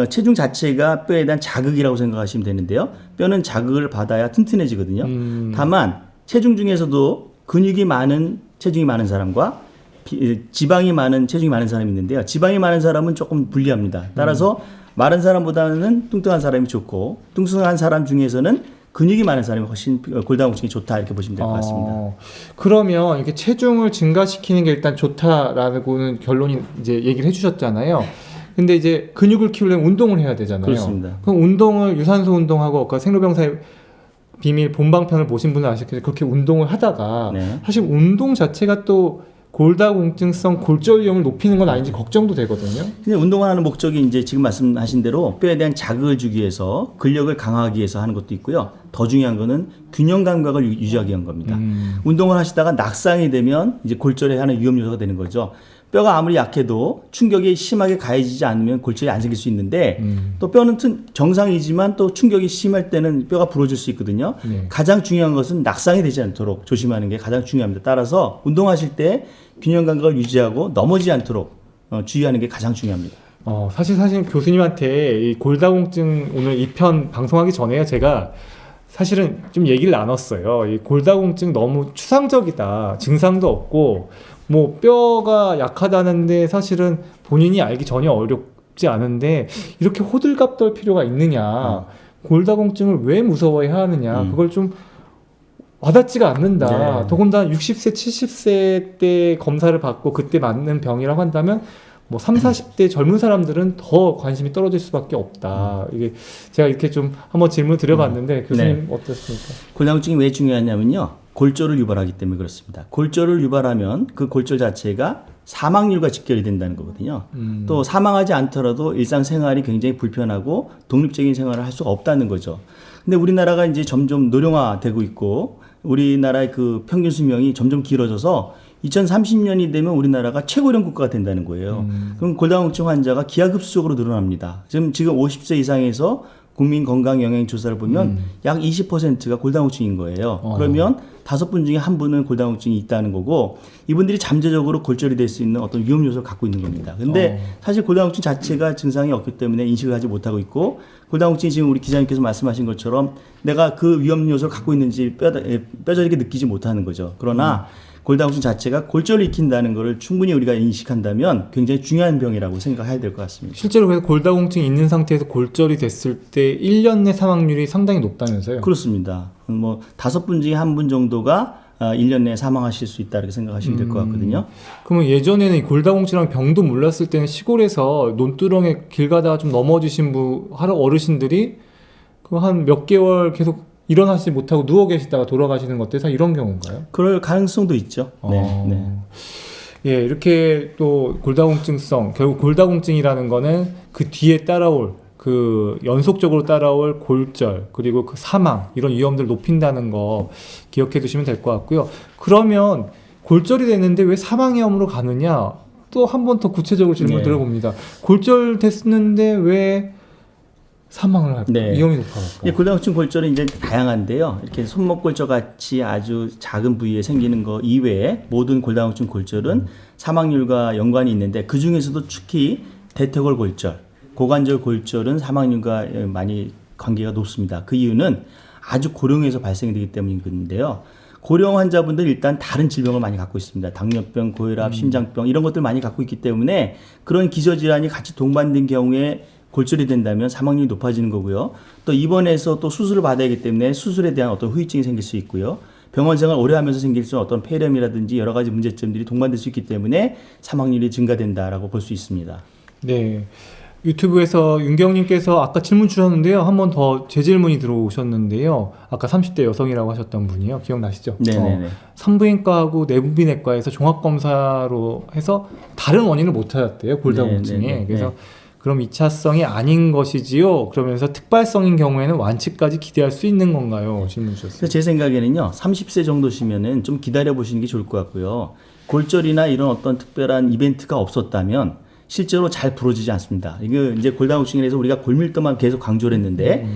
체중 자체가 뼈에 대한 자극이라고 생각하시면 되는데요. 뼈는 자극을 받아야 튼튼해지거든요. 다만 체중 중에서도 근육이 많은 체중이 많은 사람과 지방이 많은 체중이 많은 사람이 있는데요. 지방이 많은 사람은 조금 불리합니다. 따라서 마른 사람보다는 뚱뚱한 사람이 좋고 뚱뚱한 사람 중에서는 근육이 많은 사람이 훨씬 골다공증이 좋다 이렇게 보시면 될 것 같습니다. 그러면 이렇게 체중을 증가시키는 게 일단 좋다라고는 결론이 이제 얘기를 해주셨잖아요. 근데 이제 근육을 키우려면 운동을 해야 되잖아요. 그렇습니다. 그럼 운동을 유산소 운동하고 아까 생로병사의 비밀 본방편을 보신 분은 아시겠지만 그렇게 운동을 하다가 네. 사실 운동 자체가 또 골다공증성 골절 위험을 높이는 건 아닌지 걱정도 되거든요. 근데 운동하는 목적이 이제 지금 말씀하신 대로 뼈에 대한 자극을 주기 위해서 근력을 강화하기 위해서 하는 것도 있고요. 더 중요한 거는 균형 감각을 유지하기 위한 겁니다. 운동을 하시다가 낙상이 되면 이제 골절에 하는 위험 요소가 되는 거죠. 뼈가 아무리 약해도 충격이 심하게 가해지지 않으면 골절이 안 생길 수 있는데 또 뼈는 정상이지만 또 충격이 심할 때는 뼈가 부러질 수 있거든요. 네. 가장 중요한 것은 낙상이 되지 않도록 조심하는 게 가장 중요합니다. 따라서 운동하실 때 균형 감각을 유지하고 넘어지지 않도록 주의하는 게 가장 중요합니다. 사실 교수님한테 이 골다공증 오늘 이 편 방송하기 전에요. 제가 사실은 좀 얘기를 나눴어요. 이 골다공증 너무 추상적이다. 증상도 없고 뭐 뼈가 약하다는데 사실은 본인이 알기 전혀 어렵지 않은데 이렇게 호들갑 떨 필요가 있느냐. 골다공증을 왜 무서워해야 하느냐. 그걸 좀 와닿지가 않는다. 네. 더군다나 60세, 70세 때 검사를 받고 그때 맞는 병이라고 한다면 뭐 30, 40대 젊은 사람들은 더 관심이 떨어질 수밖에 없다. 이게 제가 이렇게 좀 한번 질문 드려봤는데 교수님 어떻습니까? 골다공증이 왜 중요하냐면요. 골절을 유발하기 때문에 그렇습니다. 골절을 유발하면 그 골절 자체가 사망률과 직결이 된다는 거거든요. 또 사망하지 않더라도 일상생활이 굉장히 불편하고 독립적인 생활을 할 수가 없다는 거죠. 근데 우리나라가 이제 점점 노령화되고 있고 우리나라의 그 평균 수명이 점점 길어져서 2030년이 되면 우리나라가 최고령 국가가 된다는 거예요. 그럼 골다공증 환자가 기하급수적으로 늘어납니다. 지금 50세 이상에서 국민 건강 영양 조사를 보면 약 20%가 골다공증인 거예요. 그러면 5분 중에 1분은 골다공증이 있다는 거고 이분들이 잠재적으로 골절이 될 수 있는 어떤 위험 요소를 갖고 있는 겁니다. 근데 사실 골다공증 자체가 증상이 없기 때문에 인식을 하지 못하고 있고 골다공증이 지금 우리 기자님께서 말씀하신 것처럼 내가 그 위험 요소를 갖고 있는지 뼈저리게 느끼지 못하는 거죠. 그러나 골다공증 자체가 골절을 일으킨다는 것을 충분히 우리가 인식한다면 굉장히 중요한 병이라고 생각해야 될 것 같습니다. 실제로 그래서 골다공증이 있는 상태에서 골절이 됐을 때 1년 내 사망률이 상당히 높다면서요? 그렇습니다. 뭐 5분 중에 1분 정도가 1년 내에 사망하실 수 있다 이렇게 생각하시면 될 것 같거든요. 그러면 예전에는 이 골다공증이랑 병도 몰랐을 때는 시골에서 논두렁에 길 가다가 좀 넘어지신 어르신들이 그 한 몇 개월 계속 일어나지 못하고 누워 계시다가 돌아가시는 것들 다 이런 경우인가요? 그럴 가능성도 있죠. 네. 예, 이렇게 또 골다공증성, 결국 골다공증이라는 거는 그 뒤에 따라올 그 연속적으로 따라올 골절 그리고 그 사망 이런 위험들을 높인다는 거 기억해 두시면 될 것 같고요. 그러면 골절이 됐는데 왜 사망위험으로 가느냐? 또 한 번 더 구체적으로 질문 네. 들어봅니다. 골절 됐는데 왜 사망을 할까? 네. 위험이 높아질까? 골다공증 골절은 이제 다양한데요. 이렇게 손목 골절 같이 아주 작은 부위에 생기는 거 이외에 모든 골다공증 골절은 사망률과 연관이 있는데 그 중에서도 특히 대퇴골 골절, 고관절 골절은 사망률과 많이 관계가 높습니다. 그 이유는 아주 고령에서 발생되기 때문인데요. 고령 환자분들 일단 다른 질병을 많이 갖고 있습니다. 당뇨병, 고혈압, 심장병 이런 것들 많이 갖고 있기 때문에 그런 기저질환이 같이 동반된 경우에 골절이 된다면 사망률이 높아지는 거고요. 또 입원해서 또 수술을 받아야 하기 때문에 수술에 대한 어떤 후유증이 생길 수 있고요. 병원 생활 오래 하면서 생길 수 있는 어떤 폐렴이라든지 여러 가지 문제점들이 동반될 수 있기 때문에 사망률이 증가된다라고 볼 수 있습니다. 네. 유튜브에서 윤경님께서 아까 질문 주셨는데요. 한 번 더 재질문이 들어오셨는데요. 아까 30대 여성이라고 하셨던 분이요. 기억나시죠? 네네네. 산부인과하고 내분비내과에서 종합검사로 해서 다른 원인을 못 찾았대요. 골다공증에. 네네네. 그래서 그럼 2차성이 아닌 것이지요. 그러면서 특발성인 경우에는 완치까지 기대할 수 있는 건가요? 질문 주셨어요. 그래서 제 생각에는요, 30세 정도시면은 좀 기다려 보시는 게 좋을 것 같고요. 골절이나 이런 어떤 특별한 이벤트가 없었다면 실제로 잘 부러지지 않습니다. 이거 이제 골다공증에 대해서 우리가 골밀도만 계속 강조를 했는데,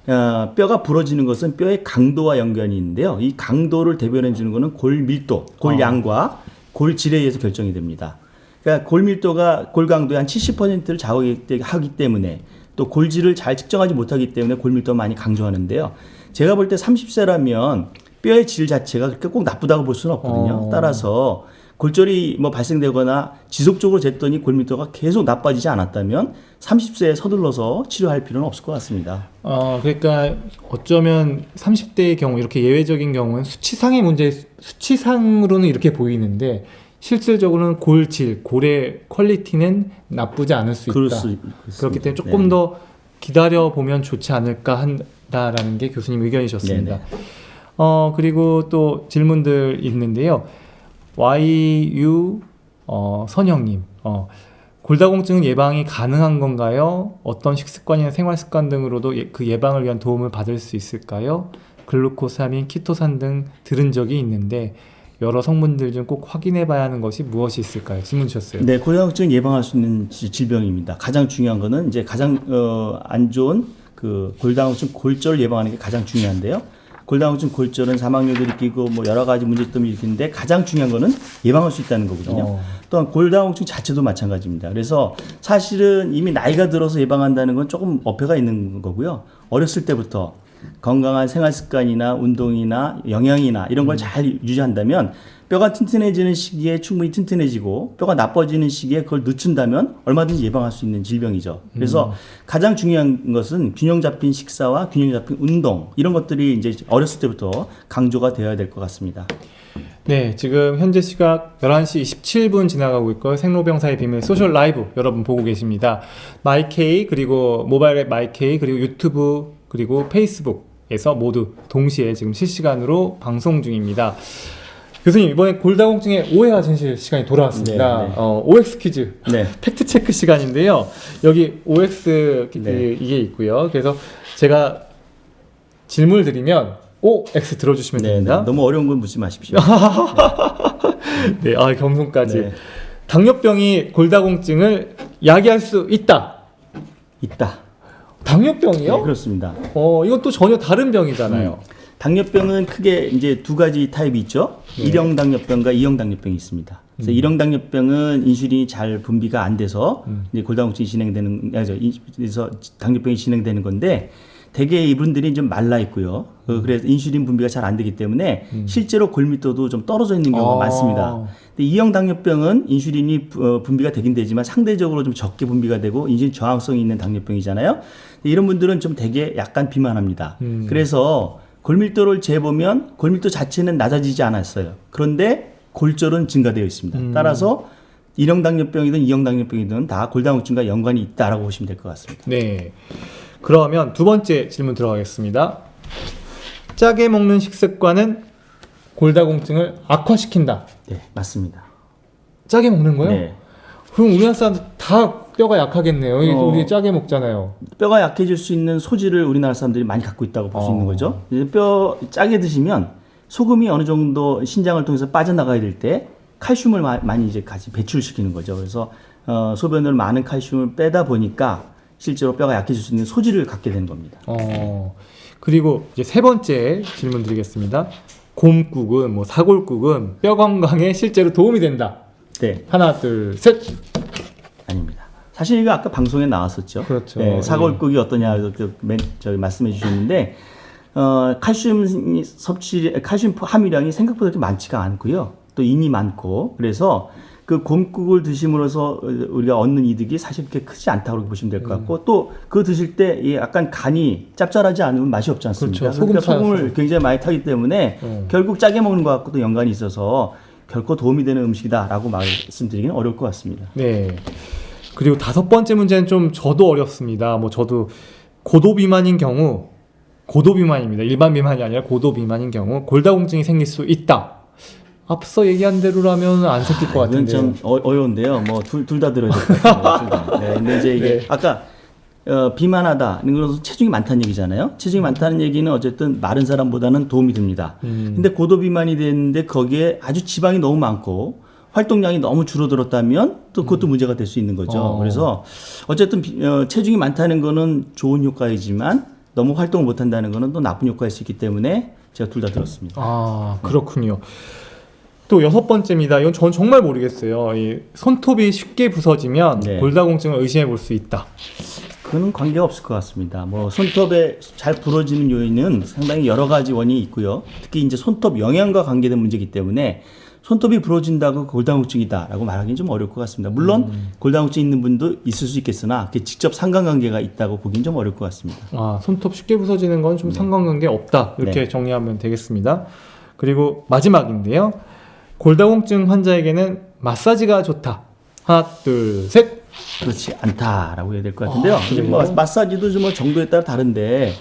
뼈가 부러지는 것은 뼈의 강도와 연관이 있는데요. 이 강도를 대변해 주는 것은 골밀도, 골양과 골질에 의해서 결정이 됩니다. 그러니까 골밀도가 골강도의 한 70%를 좌우하기 때문에 또 골질을 잘 측정하지 못하기 때문에 골밀도를 많이 강조하는데요. 제가 볼 때 30세라면 뼈의 질 자체가 그렇게 꼭 나쁘다고 볼 수는 없거든요. 따라서 골절이 뭐 발생되거나 지속적으로 됐더니 골밀도가 계속 나빠지지 않았다면 30세에 서둘러서 치료할 필요는 없을 것 같습니다. 그러니까 어쩌면 30대의 경우 이렇게 예외적인 경우는 수치상의 문제, 수치상으로는 이렇게 보이는데 실질적으로는 골질, 골의 퀄리티는 나쁘지 않을 수 있다. 그렇기 때문에 조금 더 기다려 보면 좋지 않을까 한다라는 게 교수님 의견이셨습니다. 그리고 또 질문들 있는데요. YU 선영님, 골다공증 예방이 가능한 건가요? 어떤 식습관이나 생활습관 등으로도 그 예방을 위한 도움을 받을 수 있을까요? 글루코사민, 키토산 등 들은 적이 있는데 여러 성분들 중 꼭 확인해 봐야 하는 것이 무엇이 있을까요? 질문 주셨어요. 네, 골다공증 예방할 수 있는 질병입니다. 가장 중요한 거는 이제 가장 안 좋은 그 골다공증 골절 예방하는 게 가장 중요한데요. 골다공증 골절은 사망률을 일으키고 뭐 여러 가지 문제점을 일으키는데 가장 중요한 거는 예방할 수 있다는 거거든요. 또한 골다공증 자체도 마찬가지입니다. 그래서 사실은 이미 나이가 들어서 예방한다는 건 조금 어폐가 있는 거고요. 어렸을 때부터 건강한 생활 습관이나 운동이나 영양이나 이런 걸 잘 유지한다면 뼈가 튼튼해지는 시기에 충분히 튼튼해지고 뼈가 나빠지는 시기에 그걸 늦춘다면 얼마든지 예방할 수 있는 질병이죠. 그래서 가장 중요한 것은 균형 잡힌 식사와 균형 잡힌 운동 이런 것들이 이제 어렸을 때부터 강조가 되어야 될 것 같습니다. 네, 지금 현재 시각 11시 27분 지나가고 있고요. 생로병사의 비밀 소셜 라이브 여러분 보고 계십니다. 마이케이 그리고 모바일 앱 마이케이 그리고 유튜브 그리고 페이스북에서 모두 동시에 지금 실시간으로 방송 중입니다. 교수님, 이번에 골다공증의 오해와 진실 시간이 돌아왔습니다. 네, 네. OX 퀴즈 네. 팩트 체크 시간인데요. 여기 OX 네. 이게 있고요. 그래서 제가 질문을 드리면 OX 들어주시면 됩니다. 네. 너무 어려운 건 묻지 마십시오. 네, 겸손까지. 네. 당뇨병이 골다공증을 야기할 수 있다. 있다. 당뇨병이요? 네, 그렇습니다. 이건 또 전혀 다른 병이잖아요. 당뇨병은 크게 이제 두 가지 타입이 있죠. 네. 1형 당뇨병과 2형 당뇨병이 있습니다. 그래서 1형 당뇨병은 인슐린이 잘 분비가 안 돼서 이제 골다공증이 진행되는, 그래서 당뇨병이 진행되는 건데 대개 이분들이 좀 말라 있고요. 그래서 인슐린 분비가 잘 안 되기 때문에 실제로 골밀도도 좀 떨어져 있는 경우가 많습니다. 근데 2형 당뇨병은 인슐린이 분비가 되긴 되지만 상대적으로 좀 적게 분비가 되고 인슐린 저항성이 있는 당뇨병이잖아요. 이런 분들은 좀 되게 약간 비만합니다. 그래서 골밀도를 재보면 골밀도 자체는 낮아지지 않았어요. 그런데 골절은 증가되어 있습니다. 따라서 1형 당뇨병이든 2형 당뇨병이든 다 골다공증과 연관이 있다라고 보시면 될 것 같습니다. 네. 그러면 두 번째 질문 들어가겠습니다. 짜게 먹는 식습관은 골다공증을 악화시킨다. 네, 맞습니다. 짜게 먹는 거요? 네. 그럼 우리나라 사람들 다 뼈가 약하겠네요. 우리 짜게 먹잖아요. 뼈가 약해질 수 있는 소질을 우리나라 사람들이 많이 갖고 있다고 볼 수 있는 거죠. 이제 뼈 짜게 드시면 소금이 어느 정도 신장을 통해서 빠져나가야 될 때 칼슘을 많이 이제 같이 배출시키는 거죠. 그래서 소변으로 많은 칼슘을 빼다 보니까 실제로 뼈가 약해질 수 있는 소질을 갖게 되는 겁니다. 그리고 이제 세 번째 질문 드리겠습니다. 곰국은 뭐 사골국은 뼈 건강에 실제로 도움이 된다. 네. 하나, 둘, 셋. 아닙니다. 사실 이거 아까 방송에 나왔었죠. 그렇죠. 네, 사골국이 어떠냐 저기 말씀해 주셨는데 칼슘 함유량이 생각보다 그렇게 많지가 않고요. 또 인이 많고 그래서 그 곰국을 드심으로써 우리가 얻는 이득이 사실 그렇게 크지 않다고 보시면 될 것 같고 또 그거 드실 때 약간 간이 짭짤하지 않으면 맛이 없지 않습니까? 그렇죠. 그러니까 소금을 굉장히 많이 타기 때문에 결국 짜게 먹는 것과도 연관이 있어서 결코 도움이 되는 음식이다라고 말씀드리기는 어려울 것 같습니다. 네. 그리고 다섯 번째 문제는 좀 저도 어렵습니다. 뭐 저도 고도 비만인 경우 고도 비만입니다. 일반 비만이 아니라 고도 비만인 경우 골다공증이 생길 수 있다. 앞서 얘기한 대로라면 안 생길 것 이건 같은데요. 좀 어려운데요. 뭐 둘 다 들어야 될 것 같아요. 둘 다. 네, 근데 이제 이게 네. 아까 비만하다는 것은 체중이 많다는 얘기잖아요. 체중이 많다는 얘기는 어쨌든 마른 사람보다는 도움이 됩니다. 근데 고도 비만이 됐는데 거기에 아주 지방이 너무 많고 활동량이 너무 줄어들었다면 또 그것도 문제가 될 수 있는 거죠. 그래서 어쨌든 체중이 많다는 거는 좋은 효과이지만 너무 활동을 못 한다는 거는 또 나쁜 효과일 수 있기 때문에 제가 둘 다 들었습니다. 아, 그렇군요. 또 여섯 번째입니다. 이건 전 정말 모르겠어요. 이 손톱이 쉽게 부서지면 네. 골다공증을 의심해 볼 수 있다. 그는 관계가 없을 것 같습니다. 뭐 손톱에 잘 부러지는 요인은 상당히 여러 가지 원인이 있고요. 특히 이제 손톱 영양과 관계된 문제이기 때문에 손톱이 부러진다고 골다공증이다라고 말하기는 좀 어려울 것 같습니다. 물론 골다공증 있는 분도 있을 수 있겠으나 그게 직접 상관관계가 있다고 보기는 좀 어려울 것 같습니다. 아, 손톱 쉽게 부서지는 건 좀 상관관계 없다. 이렇게 네. 정리하면 되겠습니다. 그리고 마지막인데요. 골다공증 환자에게는 마사지가 좋다. 하나, 둘, 셋. 그렇지 않다라고 해야 될 것 같은데요. 이제 그래요? 뭐 마사지도 좀 뭐 정도에 따라 다른데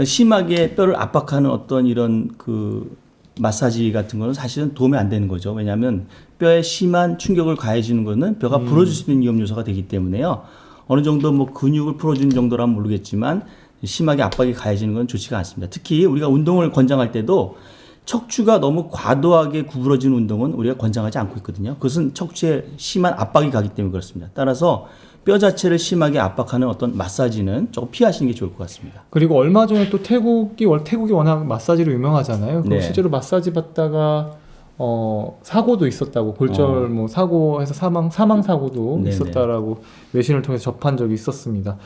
심하게 뼈를 압박하는 어떤 이런 그 마사지 같은 거는 사실은 도움이 안 되는 거죠. 왜냐하면 뼈에 심한 충격을 가해주는 거는 뼈가 부러질 수 있는 위험 요소가 되기 때문에요. 어느 정도 뭐 근육을 풀어주는 정도라면 모르겠지만 심하게 압박이 가해지는 건 좋지가 않습니다. 특히 우리가 운동을 권장할 때도 척추가 너무 과도하게 구부러지는 운동은 우리가 권장하지 않고 있거든요. 그것은 척추에 심한 압박이 가기 때문에 그렇습니다. 따라서 뼈 자체를 심하게 압박하는 어떤 마사지는 조금 피하시는 게 좋을 것 같습니다. 그리고 얼마 전에 또 태국이 워낙 마사지로 유명하잖아요. 그럼 네. 실제로 마사지 받다가 사고도 있었다고 골절 뭐 사고해서 사망 사고도 네네. 있었다라고 외신을 통해서 접한 적이 있었습니다.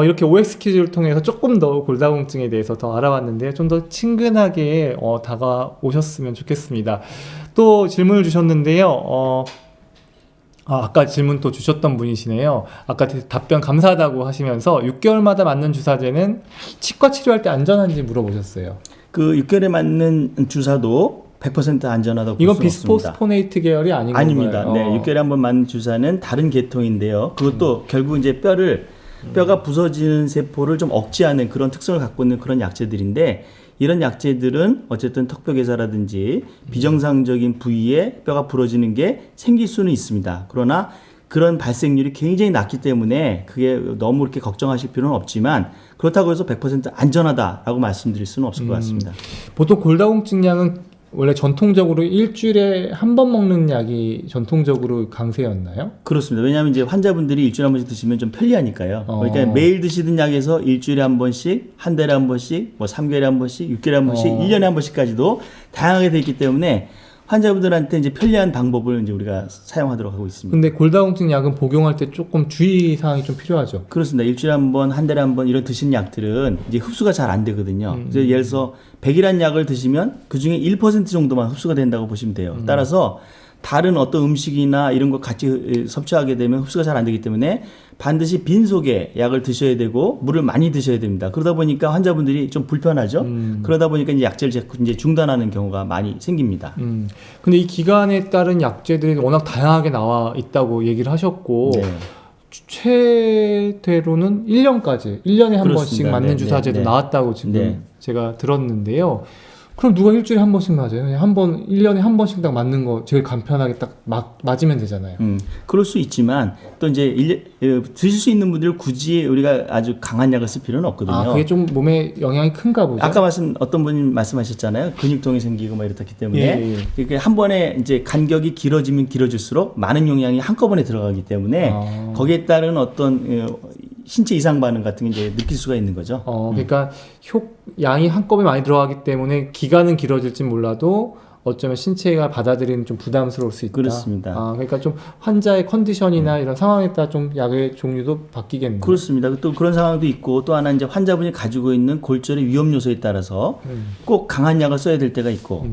이렇게 OX 퀴즈를 통해서 조금 더 골다공증에 대해서 더 알아봤는데 좀 더 친근하게 다가오셨으면 좋겠습니다. 또 질문을 주셨는데요. 아까 질문 또 주셨던 분이시네요. 아까 답변 감사하다고 하시면서 6개월마다 맞는 주사제는 치과 치료할 때 안전한지 물어보셨어요. 그 6개월에 맞는 주사도 100% 안전하다고 볼 이건 수는 없습니다. 비스포스포네이트 계열이 아닌 아닙니다. 건가요? 네, 6개월에 한 번 맞는 주사는 다른 계통인데요. 그것도 결국 이제 뼈가 부서지는 세포를 좀 억제하는 그런 특성을 갖고 있는 그런 약제들인데 이런 약제들은 어쨌든 턱뼈괴사라든지 비정상적인 부위에 뼈가 부러지는 게 생길 수는 있습니다. 그러나 그런 발생률이 굉장히 낮기 때문에 그게 너무 그렇게 걱정하실 필요는 없지만 그렇다고 해서 100% 안전하다라고 말씀드릴 수는 없을 것 같습니다. 보통 골다공증 약은 원래 전통적으로 일주일에 한 번 먹는 약이 전통적으로 강세였나요? 그렇습니다. 왜냐하면 이제 환자분들이 일주일에 한 번씩 드시면 좀 편리하니까요. 그러니까 매일 드시던 약에서 일주일에 한 번씩, 한 달에 한 번씩, 뭐 3개월에 한 번씩, 6개월에 한 번씩, 1년에 한 번씩까지도 다양하게 되어 있기 때문에 환자분들한테 이제 편리한 방법을 이제 우리가 사용하도록 하고 있습니다. 근데 골다공증 약은 복용할 때 조금 주의 사항이 좀 필요하죠. 그렇습니다. 일주일에 한 번, 한 달에 한 번 이런 드시는 약들은 이제 흡수가 잘 안 되거든요. 그래서 예를 들어서 100이라는 약을 드시면 그 중에 1% 정도만 흡수가 된다고 보시면 돼요. 따라서 다른 어떤 음식이나 이런 거 같이 섭취하게 되면 흡수가 잘 안 되기 때문에 반드시 빈속에 약을 드셔야 되고 물을 많이 드셔야 됩니다. 그러다 보니까 환자분들이 좀 불편하죠. 그러다 보니까 이제 약제를 자꾸 이제 중단하는 경우가 많이 생깁니다. 근데 이 기간에 따른 약제들이 워낙 다양하게 나와 있다고 얘기를 하셨고 네. 최대로는 1년까지 1년에 한 번씩 그렇습니다. 맞는 네, 주사제도 네, 네. 나왔다고 지금 네. 제가 들었는데요. 그럼 누가 일주일에 한 번씩 맞아요? 그냥 한 번, 1년에 한 번씩 딱 맞는 거 제일 간편하게 딱 맞으면 되잖아요. 그럴 수 있지만 또 이제 드실 수 있는 분들 굳이 우리가 아주 강한 약을 쓸 필요는 없거든요. 아, 그게 좀 몸에 영향이 큰가 보죠? 아까 어떤 분이 말씀하셨잖아요. 근육통이 생기고 막 이렇기 때문에 예. 이렇게 한 번에 이제 간격이 길어지면 길어질수록 많은 용량이 한꺼번에 들어가기 때문에 거기에 따른 어떤 신체 이상 반응 같은 게 이제 느낄 수가 있는 거죠. 그러니까 양이 한꺼번에 많이 들어가기 때문에 기간은 길어질지 몰라도 어쩌면 신체가 받아들이는 좀 부담스러울 수 있다. 그렇습니다. 그러니까 좀 환자의 컨디션이나 이런 상황에 따라 좀 약의 종류도 바뀌겠네요. 그렇습니다. 또 그런 상황도 있고 또 하나 이제 환자분이 가지고 있는 골절의 위험 요소에 따라서 꼭 강한 약을 써야 될 때가 있고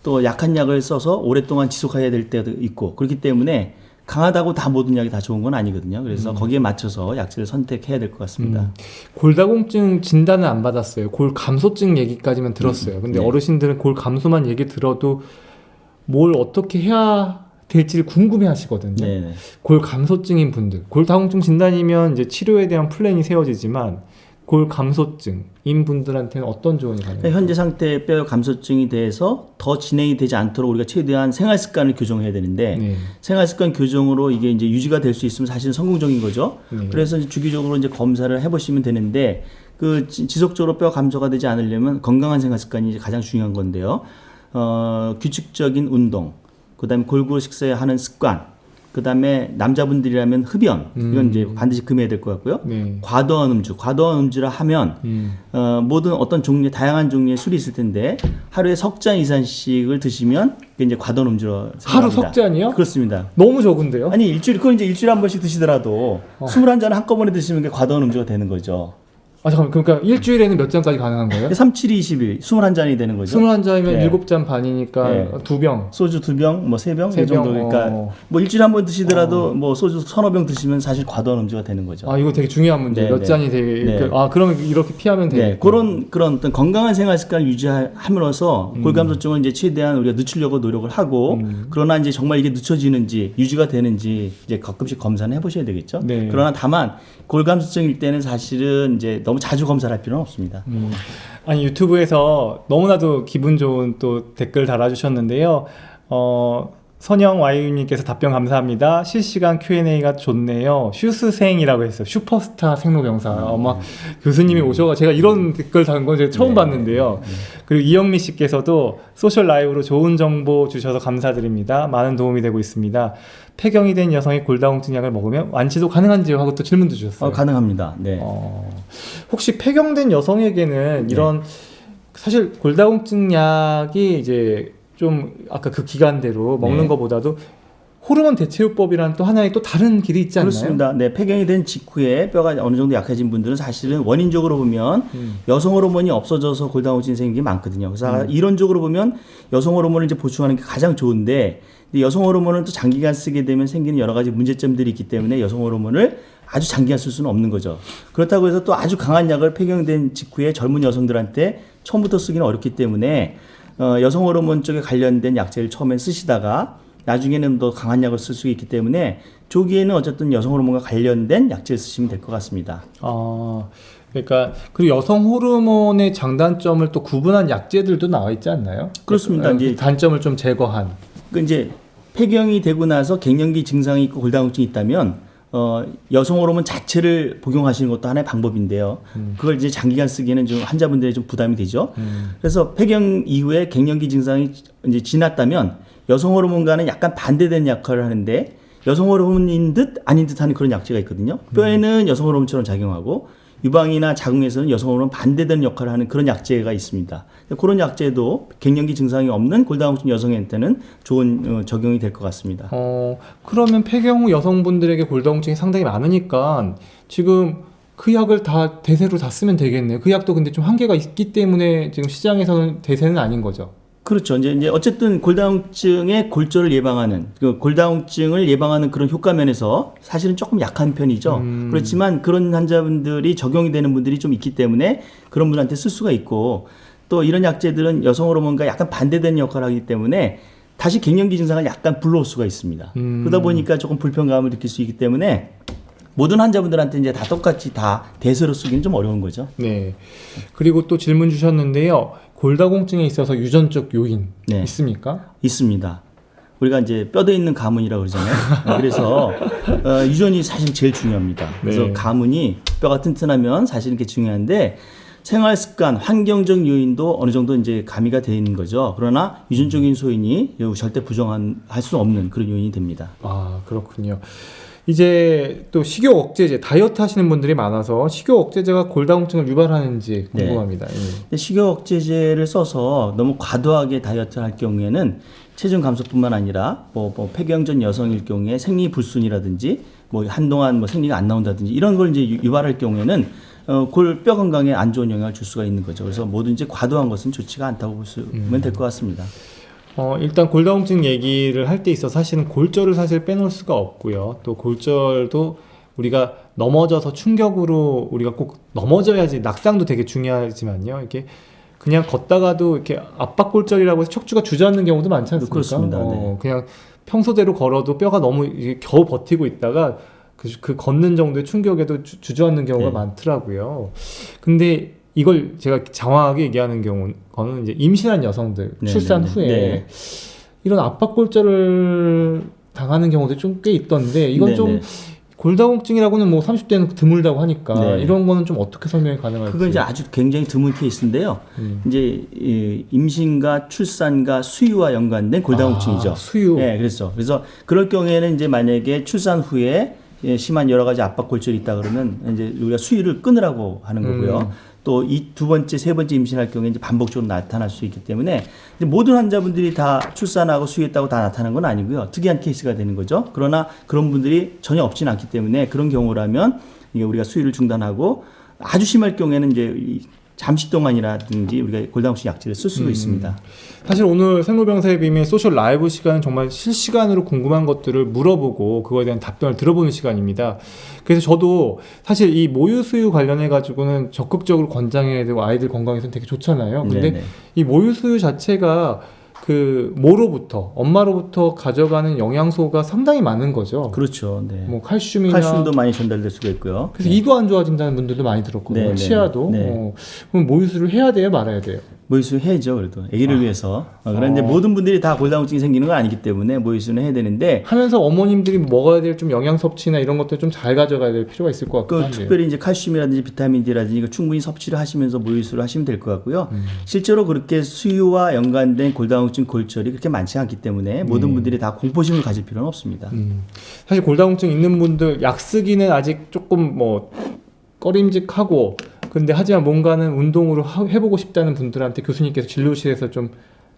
또 약한 약을 써서 오랫동안 지속해야 될 때도 있고 그렇기 때문에 강하다고 다 모든 약이 다 좋은 건 아니거든요. 그래서 거기에 맞춰서 약제를 선택해야 될 것 같습니다. 골다공증 진단은 안 받았어요. 골 감소증 얘기까지만 들었어요. 근데 네. 어르신들은 골 감소만 얘기 들어도 뭘 어떻게 해야 될지를 궁금해 하시거든요. 네. 골 감소증인 분들, 골다공증 진단이면 이제 치료에 대한 플랜이 세워지지만 골 감소증인 분들한테는 어떤 조언이 가능해요? 현재 상태의 뼈 감소증이 대해서 더 진행이 되지 않도록 우리가 최대한 생활 습관을 교정해야 되는데 네. 생활 습관 교정으로 이게 이제 유지가 될 수 있으면 사실은 성공적인 거죠. 네. 그래서 이제 주기적으로 이제 검사를 해보시면 되는데 그 지속적으로 뼈 감소가 되지 않으려면 건강한 생활 습관이 이제 가장 중요한 건데요. 규칙적인 운동, 그다음에 골고루 식사하는 습관. 그다음에 남자분들이라면 흡연 이건 이제 반드시 금해야 될 것 같고요. 네. 과도한 음주라 하면 모든 어떤 종류 다양한 종류의 술이 있을 텐데 하루에 석 잔 이상씩을 드시면 그게 이제 과도한 음주로 하루 생각합니다. 석 잔이요? 그렇습니다. 너무 적은데요? 아니 그건 이제 일주일에 한 번씩 드시더라도 21잔을 한꺼번에 드시면 그게 과도한 음주가 되는 거죠. 잠깐만, 그러니까 일주일에는 몇 잔까지 가능한 거예요? 3, 7, 21, 21잔이 되는 거죠. 21잔이면 네. 7잔 반이니까 네. 2병. 소주 2병, 뭐 3병 세 이 정도. 병, 그러니까 뭐 일주일에 한 번 드시더라도 뭐 소주 1,5병 드시면 사실 과도한 음주가 되는 거죠. 이거 되게 중요한 문제. 네, 몇 네. 잔이 되게 네. 그러면 이렇게 피하면 되겠 네, 그런 어떤 건강한 생활 습관을 유지함으로써 골감소증을 이제 최대한 우리가 늦추려고 노력을 하고 그러나 이제 정말 이게 늦춰지는지 유지가 되는지 이제 가끔씩 검사는 해보셔야 되겠죠. 네. 그러나 다만 골감소증일 때는 사실은 이제 너무 자주 검사를 할 필요는 없습니다. 아니 유튜브에서 너무나도 기분 좋은 또 댓글 달아주셨는데요. 선영 와이유님께서 답변 감사합니다. 실시간 Q&A가 좋네요. 슈스생이라고 했어요. 슈퍼스타 생로병사. 아마 교수님이 오셔가 제가 이런 댓글 다는 건 제가 처음 봤는데요. 그리고 이영미 씨께서도 소셜 라이브로 좋은 정보 주셔서 감사드립니다. 많은 도움이 되고 있습니다. 폐경이 된 여성이 골다공증 약을 먹으면 완치도 가능한지요? 하고 또 질문도 주셨어요. 가능합니다. 네. 혹시 폐경된 여성에게는 이런 사실 골다공증 약이 이제 좀 아까 그 기간대로 먹는 네. 것보다도 호르몬 대체요법이라는 또 하나의 또 다른 길이 있지 않나요? 그렇습니다. 네, 폐경이 된 직후에 뼈가 어느 정도 약해진 분들은 사실은 원인적으로 보면 여성 호르몬이 없어져서 골다공증이 생기는 게 많거든요. 그래서 이론적으로 보면 여성 호르몬을 이제 보충하는 게 가장 좋은데 근데 여성 호르몬을 또 장기간 쓰게 되면 생기는 여러 가지 문제점들이 있기 때문에 여성 호르몬을 아주 장기간 쓸 수는 없는 거죠. 그렇다고 해서 또 아주 강한 약을 폐경된 직후에 젊은 여성들한테 처음부터 쓰기는 어렵기 때문에 여성 호르몬 쪽에 관련된 약제를 처음에 쓰시다가 나중에는 더 강한 약을 쓸 수 있기 때문에 조기에는 어쨌든 여성 호르몬과 관련된 약제를 쓰시면 될 것 같습니다. 그러니까 그리고 여성 호르몬의 장단점을 또 구분한 약제들도 나와 있지 않나요? 그렇습니다. 이제 단점을 좀 제거한. 이제 폐경이 되고 나서 갱년기 증상이 있고 골다공증이 있다면 여성 호르몬 자체를 복용하시는 것도 하나의 방법인데요. 그걸 이제 장기간 쓰기에는 좀 환자분들이 좀 부담이 되죠. 그래서 폐경 이후에 갱년기 증상이 이제 지났다면 여성 호르몬과는 약간 반대되는 역할을 하는데 여성 호르몬인 듯 아닌 듯하는 그런 약제가 있거든요. 뼈에는 여성 호르몬처럼 작용하고 유방이나 자궁에서는 여성 호르몬 반대되는 역할을 하는 그런 약제가 있습니다. 그런 약제도 갱년기 증상이 없는 골다공증 여성한테는 좋은 적용이 될 것 같습니다. 그러면 폐경 후 여성분들에게 골다공증이 상당히 많으니까 지금 그 약을 다 대세로 다 쓰면 되겠네요. 그 약도 근데 좀 한계가 있기 때문에 지금 시장에서는 대세는 아닌 거죠. 그렇죠. 이제 어쨌든 골다공증의 골절을 예방하는 그 골다공증을 예방하는 그런 효과 면에서 사실은 조금 약한 편이죠. 그렇지만 그런 환자분들이 적용이 되는 분들이 좀 있기 때문에 그런 분한테 쓸 수가 있고 또 이런 약제들은 여성 호르몬과 약간 반대되는 역할을 하기 때문에 다시 갱년기 증상을 약간 불러올 수가 있습니다. 그러다 보니까 조금 불편감을 느낄 수 있기 때문에 모든 환자분들한테 이제 다 똑같이 다 대세로 쓰기는 좀 어려운 거죠. 네. 그리고 또 질문 주셨는데요. 골다공증에 있어서 유전적 요인 네. 있습니까? 있습니다. 우리가 이제 뼈대 있는 가문이라고 그러잖아요. 그래서 유전이 사실 제일 중요합니다. 그래서 네. 가문이 뼈가 튼튼하면 사실 이렇게 중요한데 생활 습관, 환경적 요인도 어느 정도 이제 가미가 되어 있는 거죠. 그러나 유전적인 소인이 절대 부정할 수 없는 그런 요인이 됩니다. 아, 그렇군요. 이제 또 식욕 억제제, 다이어트 하시는 분들이 많아서 식욕 억제제가 골다공증을 유발하는지 궁금합니다. 예. 근데 식욕 억제제를 써서 너무 과도하게 다이어트를 할 경우에는 체중 감소뿐만 아니라 뭐 폐경전 여성일 경우에 생리 불순이라든지 뭐 한동안 뭐 생리가 안 나온다든지 이런 걸 이제 유발할 경우에는 뼈 건강에 안 좋은 영향을 줄 수가 있는 거죠. 그래서 뭐든지 과도한 것은 좋지가 않다고 보시면 될 것 같습니다. 일단 골다공증 얘기를 할 때 있어서 사실은 골절을 사실 빼놓을 수가 없고요. 또 골절도 우리가 넘어져서 충격으로 우리가 꼭 넘어져야지, 낙상도 되게 중요하지만요. 이렇게 그냥 걷다가도 이렇게 압박골절이라고 해서 척추가 주저앉는 경우도 많지 않습니까? 그렇습니다. 네. 그냥 평소대로 걸어도 뼈가 너무 이게 겨우 버티고 있다가 그 걷는 정도의 충격에도 주저앉는 경우가 네. 많더라고요. 근데 이걸 제가 장황하게 얘기하는 경우는 이제 임신한 여성들, 네, 출산 네, 네. 후에 네. 이런 압박골절을 당하는 경우도 좀 꽤 있던데 이건 네, 좀 네. 골다공증이라고는 뭐 30대는 드물다고 하니까 네. 이런 거는 좀 어떻게 설명이 가능할지. 그건 이제 아주 굉장히 드문 케이스인데요. 이제 임신과 출산과 수유와 연관된 골다공증이죠. 수유. 네, 그래서 그럴 경우에는 이제 만약에 출산 후에 심한 여러 가지 압박골절이 있다 그러면 이제 우리가 수유를 끊으라고 하는 거고요. 또 이 두 번째, 세 번째 임신할 경우에 이제 반복적으로 나타날 수 있기 때문에 이제 모든 환자분들이 다 출산하고 수유했다고 다 나타나는 건 아니고요. 특이한 케이스가 되는 거죠. 그러나 그런 분들이 전혀 없지는 않기 때문에 그런 경우라면 이게 우리가 수유를 중단하고 아주 심할 경우에는 이제 잠시 동안이라든지 우리가 골다공증 약제를 쓸 수도 있습니다. 사실 오늘 생로병사의 비밀 소셜 라이브 시간은 정말 실시간으로 궁금한 것들을 물어보고 그거에 대한 답변을 들어보는 시간입니다. 그래서 저도 사실 이 모유 수유 관련해 가지고는 적극적으로 권장해야 되고 아이들 건강에서는 되게 좋잖아요. 근데 네네. 이 모유 수유 자체가 그 모로부터 엄마로부터 가져가는 영양소가 상당히 많은 거죠. 그렇죠. 네. 뭐 칼슘이나 칼슘도 많이 전달될 수가 있고요. 그래서 이도 안 좋아진다는 분들도 많이 들었거든요. 네, 네, 치아도. 네. 그럼 모유수를 해야 돼요, 말아야 돼요? 모유수유 해야죠, 그래도 아기를 위해서. 그런데 모든 분들이 다 골다공증이 생기는 건 아니기 때문에 모유수유는 해야 되는데 하면서 어머님들이 먹어야 될 좀 영양 섭취나 이런 것들 좀 잘 가져가야 될 필요가 있을 것 같고 한데요. 특별히 이제 칼슘이라든지 비타민 D라든지 이거 충분히 섭취를 하시면서 모유수유를 하시면 될 것 같고요. 실제로 그렇게 수유와 연관된 골다공증 골절이 그렇게 많지 않기 때문에 모든 분들이 다 공포심을 가질 필요는 없습니다. 사실 골다공증 있는 분들 약 쓰기는 아직 조금 뭐 꺼림직하고 근데 하지만 뭔가는 운동으로 해보고 싶다는 분들한테 교수님께서 진료실에서 좀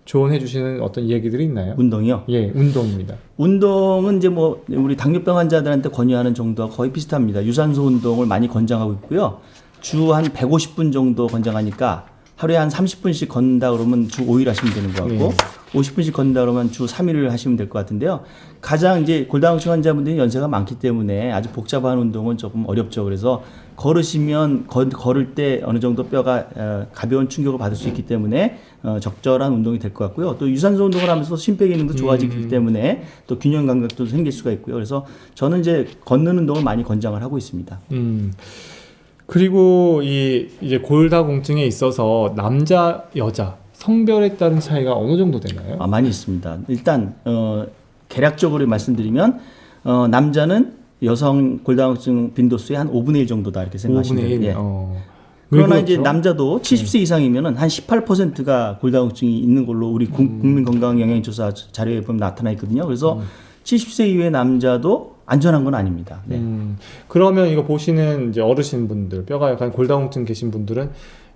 조언해 주시는 어떤 이야기들이 있나요? 운동이요? 예, 운동입니다. 운동은 이제 뭐 우리 당뇨병 환자들한테 권유하는 정도와 거의 비슷합니다. 유산소 운동을 많이 권장하고 있고요. 주 한 150분 정도 권장하니까 하루에 한 30분씩 걷는다 그러면 주 5일 하시면 되는 것 같고 50분씩 걷는다 그러면 주 3일을 하시면 될 것 같은데요. 가장 이제 골다공증 환자분들이 연세가 많기 때문에 아주 복잡한 운동은 조금 어렵죠. 그래서 걸으시면 걸을 때 어느 정도 뼈가 가벼운 충격을 받을 수 있기 때문에 적절한 운동이 될 것 같고요. 또 유산소 운동을 하면서 심폐 기능도 좋아지기 때문에 또 균형 감각도 생길 수가 있고요. 그래서 저는 이제 걷는 운동을 많이 권장을 하고 있습니다. 그리고 이제 골다공증에 있어서 남자, 여자 성별에 따른 차이가 어느 정도 되나요? 많이 있습니다. 일단 개략적으로 말씀드리면 남자는 여성 골다공증 빈도수의 한 5분의 1 정도다 이렇게 생각하시면 5분의 1. 돼요. 그러나 그렇죠? 이제 남자도 70세 이상이면은 한 18%가 골다공증이 있는 걸로 우리 국민건강영양조사 자료에 보면 나타나 있거든요. 그래서 70세 이후의 남자도 안전한 건 아닙니다. 네. 그러면 이거 보시는 이제 어르신분들, 뼈가 약간 골다공증 계신 분들은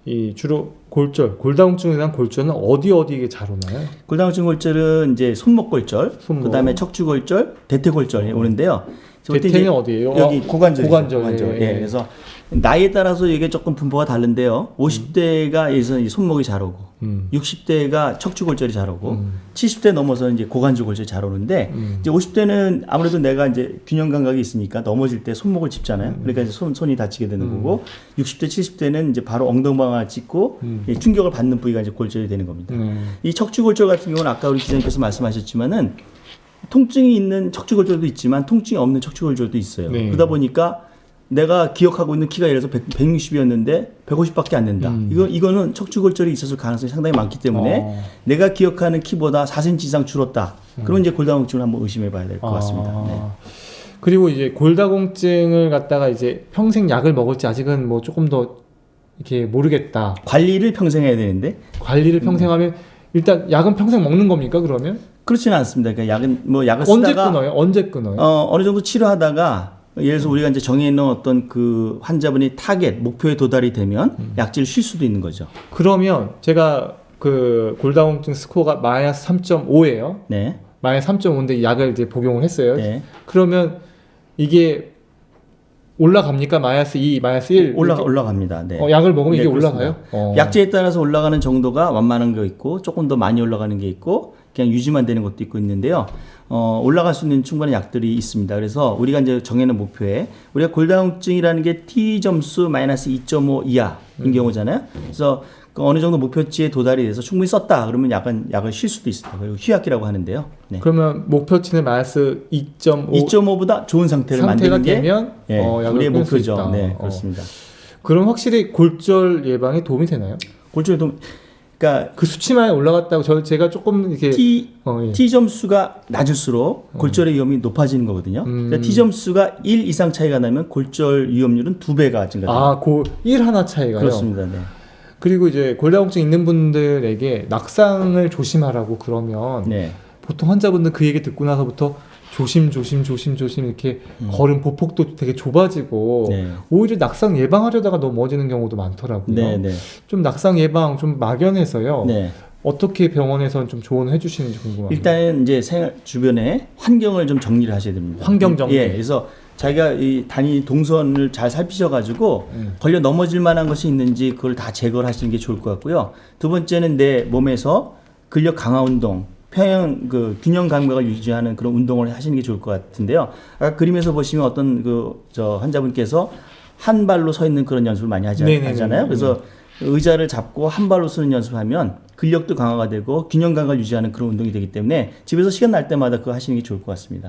이 주로 골다공증에 대한 골절은 어디에 잘 오나요? 골다공증 골절은 이제 손목골절, 손목. 그다음에 척추골절, 대퇴골절이 오는데요. 대퇴는 어디예요? 여기 고관절이죠. 고관절. 예. 그래서 나이에 따라서 이게 조금 분포가 다른데요. 50대가 예선 손목이 잘 오고, 60대가 척추골절이 잘 오고, 70대 넘어서는 이제 고관절 골절이 잘 오는데, 이제 50대는 아무래도 내가 이제 균형 감각이 있으니까 넘어질 때 손목을 짚잖아요. 그러니까 이제 손이 다치게 되는 거고, 60대, 70대는 이제 바로 엉덩방아를 짚고 예, 충격을 받는 부위가 이제 골절이 되는 겁니다. 이 척추골절 같은 경우는 아까 우리 기자님께서 말씀하셨지만은 통증이 있는 척추골절도 있지만 통증이 없는 척추골절도 있어요. 네. 그러다 보니까 내가 기억하고 있는 키가 예를 들어서 160이었는데 150밖에 안 된다. 이거는 척추골절이 있었을 가능성이 상당히 많기 때문에 내가 기억하는 키보다 4cm 이상 줄었다. 그러면 이제 골다공증을 한번 의심해봐야 될 것 같습니다. 네. 그리고 이제 골다공증을 갖다가 이제 평생 약을 먹을지 아직은 뭐 조금 더 이렇게 모르겠다. 관리를 평생 해야 되는데 관리를 평생 하면 일단 약은 평생 먹는 겁니까 그러면? 그렇지는 않습니다. 그러니까 약은 뭐 약을 언제 쓰다가 끊어요? 언제 끊어요? 어느 정도 치료하다가 예를 들어서 우리가 이제 정해놓은 어떤 그 환자분이 타겟 목표에 도달이 되면 약질을 쉴 수도 있는 거죠. 그러면 제가 그 골다공증 스코어가 마이너스 3.5예요. 네. 마이너스 3.5인데 약을 이제 복용을 했어요. 네. 그러면 이게 올라갑니까? 마이너스 2, 마이너스 1 올라갑니다. 네. 약을 먹으면 네, 이게 그렇습니다. 올라가요? 약제에 따라서 올라가는 정도가 완만한 게 있고 조금 더 많이 올라가는 게 있고 그냥 유지만 되는 것도 있고 있는데요. 올라갈 수 있는 충분한 약들이 있습니다. 그래서 우리가 이제 정해놓은 목표에 우리가 골다공증이라는 게 T 점수 마이너스 2.5 이하인 경우잖아요. 그래서 그 어느 정도 목표치에 도달이 돼서 충분히 썼다. 그러면 약을 쉴 수도 있습니다. 그리고 휴약기라고 하는데요. 네. 그러면 목표치는 마이너스 2.5 2.5보다 좋은 상태를 상태가 만드는 게 되면 예, 약을 우리의 끊을 수 목표죠. 있다. 네, 그렇습니다. 그럼 확실히 골절 예방에 도움이 되나요? 골절도 그러니까 그 수치만 올라갔다고 제가 조금 이렇게 예. T 점수가 낮을수록 골절의 위험이 높아지는 거거든요. 그러니까 T 점수가 1 이상 차이가 나면 골절 위험률은 2배가 증가돼요. 그 1 하나 차이가요? 그렇습니다. 네. 그리고 이제 골다공증 있는 분들에게 낙상을 조심하라고 그러면 네. 보통 환자분들 그 얘기 듣고 나서부터 조심 이렇게 걸음 보폭도 되게 좁아지고 네. 오히려 낙상 예방하려다가 넘어지는 경우도 많더라고요. 네, 네. 좀 낙상 예방 좀 막연해서요. 네. 어떻게 병원에서는 좀 조언을 해주시는지 궁금합니다. 일단은 이제 생활 주변에 환경을 좀 정리를 하셔야 됩니다. 환경 정리. 예, 그래서 자기가 이 단위 동선을 잘 살피셔가지고 걸려 넘어질 만한 것이 있는지 그걸 다 제거를 하시는 게 좋을 것 같고요. 두 번째는 내 몸에서 근력 강화 운동, 균형 감각을 유지하는 그런 운동을 하시는 게 좋을 것 같은데요. 아까 그림에서 보시면 어떤 저 환자분께서 한 발로 서 있는 그런 연습을 많이 하잖아요. 그래서 의자를 잡고 한 발로 서는 연습하면 근력도 강화가 되고 균형 감각을 유지하는 그런 운동이 되기 때문에 집에서 시간 날 때마다 그거 하시는 게 좋을 것 같습니다.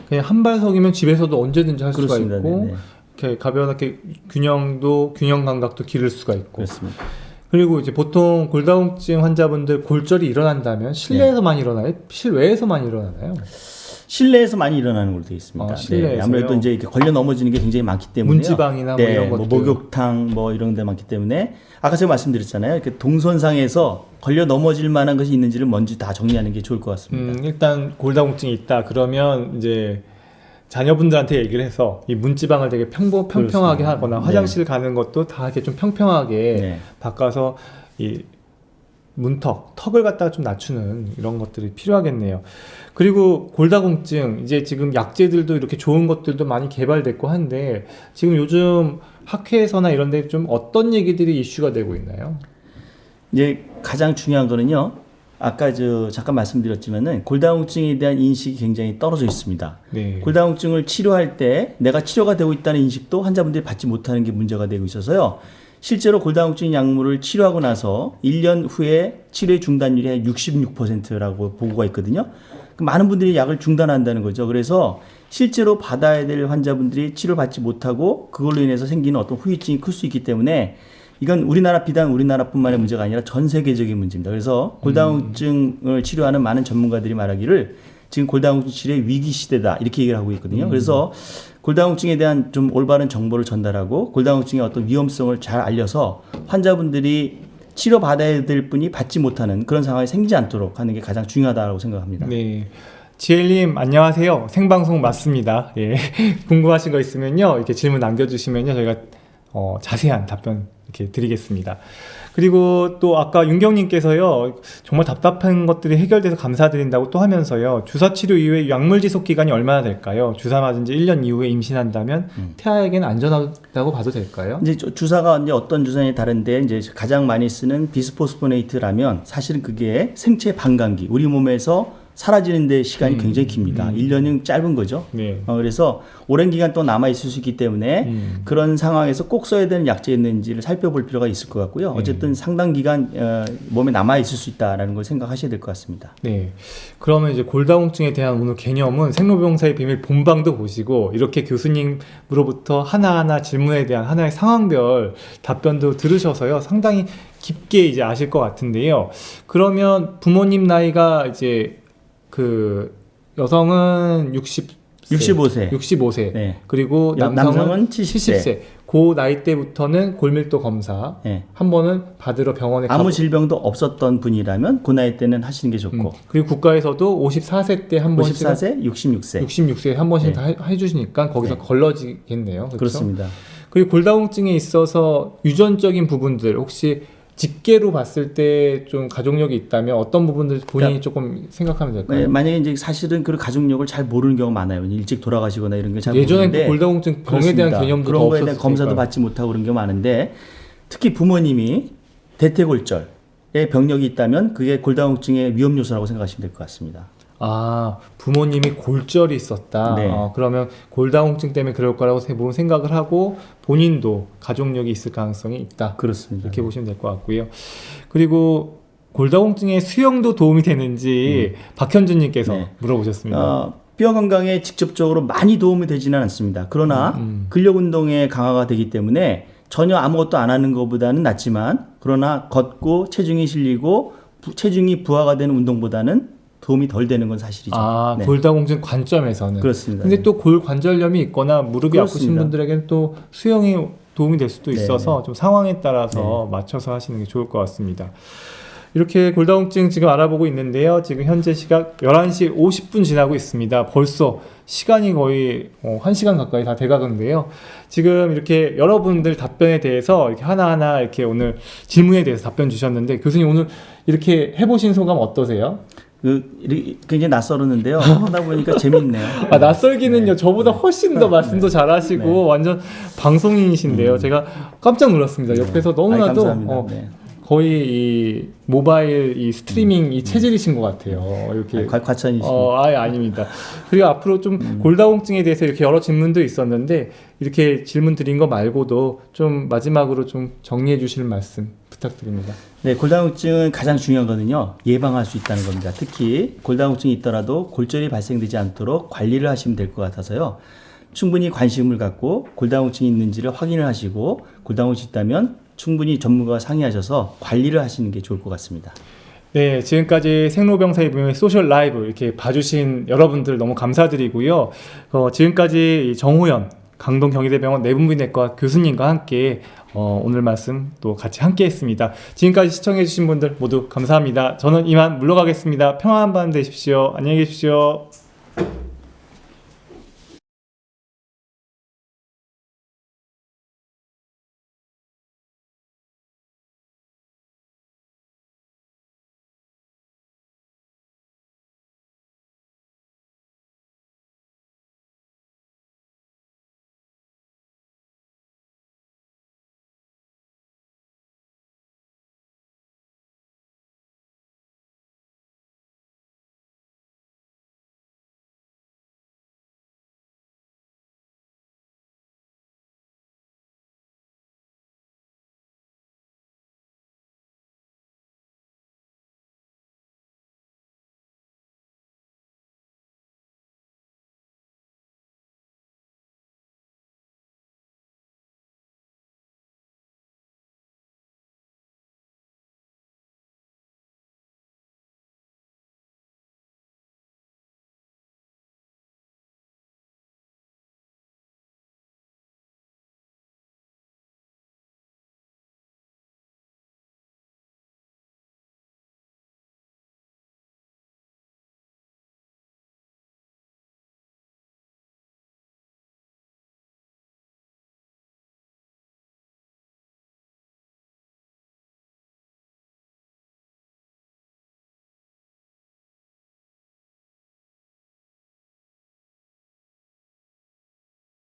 그냥 한 발석이면 집에서도 언제든지 할 그렇습니다. 수가 있고 네네. 이렇게 가볍게 균형 감각도 기를 수가 있고. 그렇습니다. 그리고 이제 보통 골다공증 환자분들 골절이 일어난다면 실내에서 많이 일어나요? 실외에서 많이 일어나나요? 실내에서 많이 일어나는 걸로 되어 있습니다. 실내에서요? 네, 아무래도 이제 이렇게 걸려 넘어지는 게 굉장히 많기 때문에 문지방이나 뭐 이런 것들. 목욕탕 뭐 이런 데 많기 때문에 아까 제가 말씀드렸잖아요. 이렇게 동선상에서 걸려 넘어질 만한 것이 있는지를 먼저 다 정리하는 게 좋을 것 같습니다. 일단 골다공증이 있다 그러면 이제 자녀분들한테 얘기를 해서 이 문지방을 되게 평평하게 그렇습니다. 하거나 네. 화장실 가는 것도 다 이렇게 좀 평평하게 네. 바꿔서 이 턱을 갖다가 좀 낮추는 이런 것들이 필요하겠네요. 그리고 골다공증 이제 지금 약제들도 이렇게 좋은 것들도 많이 개발됐고 한데 지금 요즘 학회에서나 이런 데 좀 어떤 얘기들이 이슈가 되고 있나요? 이제 가장 중요한 거는요. 아까 잠깐 말씀드렸지만은 골다공증에 대한 인식이 굉장히 떨어져 있습니다. 네. 골다공증을 치료할 때 내가 치료가 되고 있다는 인식도 환자분들이 받지 못하는 게 문제가 되고 있어서요. 실제로 골다공증 약물을 치료하고 나서 1년 후에 치료의 중단율이 한 66%라고 보고가 있거든요. 많은 분들이 약을 중단한다는 거죠. 그래서 실제로 받아야 될 환자분들이 치료를 받지 못하고 그걸로 인해서 생기는 어떤 후유증이 클 수 있기 때문에 이건 비단 우리나라뿐만의 문제가 아니라 전 세계적인 문제입니다. 그래서 골다공증을 치료하는 많은 전문가들이 말하기를 지금 골다공증 치료의 위기 시대다 이렇게 얘기를 하고 있거든요. 그래서 골다공증에 대한 좀 올바른 정보를 전달하고 골다공증의 어떤 위험성을 잘 알려서 환자분들이 치료받아야 될 분이 받지 못하는 그런 상황이 생기지 않도록 하는 게 가장 중요하다고 생각합니다. 네. 지엘님 안녕하세요. 생방송 맞습니다. 예. 궁금하신 거 있으면요 이렇게 질문 남겨주시면요 저희가 자세한 답변 이렇게 드리겠습니다. 그리고 또 아까 윤경님께서요 정말 답답한 것들이 해결돼서 감사드린다고 또 하면서요 주사 치료 이후에 약물 지속 기간이 얼마나 될까요? 주사 맞은 지 1년 이후에 임신한다면 태아에게는 안전하다고 봐도 될까요? 이제 주사가 이제 어떤 주사에 다른데 이제 가장 많이 쓰는 비스포스포네이트라면 사실은 그게 생체 반감기 우리 몸에서 사라지는 데 시간이 굉장히 깁니다. 1년은 짧은 거죠. 네. 그래서 오랜 기간 또 남아 있을 수 있기 때문에 그런 상황에서 꼭 써야 되는 약제가 있는지를 살펴볼 필요가 있을 것 같고요. 어쨌든 상당 기간 몸에 남아 있을 수 있다라는 걸 생각하셔야 될 것 같습니다. 네. 그러면 이제 골다공증에 대한 오늘 개념은 생로병사의 비밀 본방도 보시고 이렇게 교수님으로부터 하나하나 질문에 대한 하나의 상황별 답변도 들으셔서요. 상당히 깊게 이제 아실 것 같은데요. 그러면 부모님 나이가 이제 그 여성은 65세. 65세. 네. 그리고 남성은 남성은 70세. 70세. 그 나이 때부터는 골밀도 검사 네. 한 번은 받으러 병원에 아무 질병도 없었던 분이라면 그 나이 때는 하시는 게 좋고. 그리고 국가에서도 54세 때 한 번씩 54세, 66세. 66세에 한 번씩 네. 다 해주시니까 거기서 네. 걸러지겠네요. 그렇죠? 그렇습니다. 그리고 골다공증에 있어서 유전적인 부분들 혹시 직계로 봤을 때 좀 가족력이 있다면 어떤 부분들 본인이 조금 생각하면 될까요? 만약에 이제 사실은 그 가족력을 잘 모르는 경우가 많아요. 일찍 돌아가시거나 이런 게 잘 예전에 모르는데 또 골다공증 병에 대한 개념도 그런 더 거에 대한 없었을 검사도 테니까요. 받지 못하고 그런 경우가 많은데 특히 부모님이 대퇴골절의 병력이 있다면 그게 골다공증의 위험 요소라고 생각하시면 될 것 같습니다. 아, 부모님이 골절이 있었다. 네. 그러면 골다공증 때문에 그럴 거라고 생각을 하고 본인도 가족력이 있을 가능성이 있다. 그렇습니다. 이렇게 보시면 될 것 같고요. 그리고 골다공증의 수영도 도움이 되는지 박현준님께서 네. 물어보셨습니다. 뼈 건강에 직접적으로 많이 도움이 되지는 않습니다. 그러나 근력 운동에 강화가 되기 때문에 전혀 아무것도 안 하는 것보다는 낫지만 그러나 걷고 체중이 실리고 체중이 부하가 되는 운동보다는 도움이 덜 되는 건 사실이죠. 아, 네. 골다공증 관점에서는. 그렇습니다. 근데 네. 또 골관절염이 있거나 무릎이 아프신 그렇습니다. 분들에게는 또 수영이 도움이 될 수도 네, 있어서 좀 상황에 따라서 맞춰서 하시는 게 좋을 것 같습니다. 이렇게 골다공증 지금 알아보고 있는데요. 지금 현재 시각 11시 50분 지나고 있습니다. 벌써 시간이 거의 1시간 가까이 다 돼가는데요. 지금 이렇게 여러분들 답변에 대해서 이렇게 하나하나 이렇게 오늘 질문에 대해서 답변 주셨는데 교수님 오늘 이렇게 해보신 소감 어떠세요? 굉장히 낯설었는데요. 하다 보니까 재밌네요. 아, 낯설기는요. 저보다 훨씬 더 말씀도 잘하시고 네. 완전 방송인이신데요. 제가 깜짝 놀랐습니다. 옆에서 너무나도 감사합니다. 네. 거의 이 모바일 이 스트리밍 이 체질이신 것 같아요. 이렇게 과찬이십니다. 아예 아닙니다. 그리고 앞으로 좀 골다공증에 대해서 이렇게 여러 질문도 있었는데 이렇게 질문 드린 거 말고도 좀 마지막으로 좀 정리해 주실 말씀 부탁드립니다. 네, 골다공증은 가장 중요하거든요. 예방할 수 있다는 겁니다. 특히 골다공증이 있더라도 골절이 발생되지 않도록 관리를 하시면 될 것 같아서요. 충분히 관심을 갖고 골다공증이 있는지를 확인을 하시고 골다공증이 있다면 충분히 전문가와 상의하셔서 관리를 하시는 게 좋을 것 같습니다. 네, 지금까지 생로병사의 비밀 소셜 라이브 이렇게 봐주신 여러분들 너무 감사드리고요. 지금까지 정호연 강동 경희대병원 내분비내과 교수님과 함께 오늘 말씀 또 같이 함께 했습니다. 지금까지 시청해주신 분들 모두 감사합니다. 저는 이만 물러가겠습니다. 평안한 밤 되십시오. 안녕히 계십시오.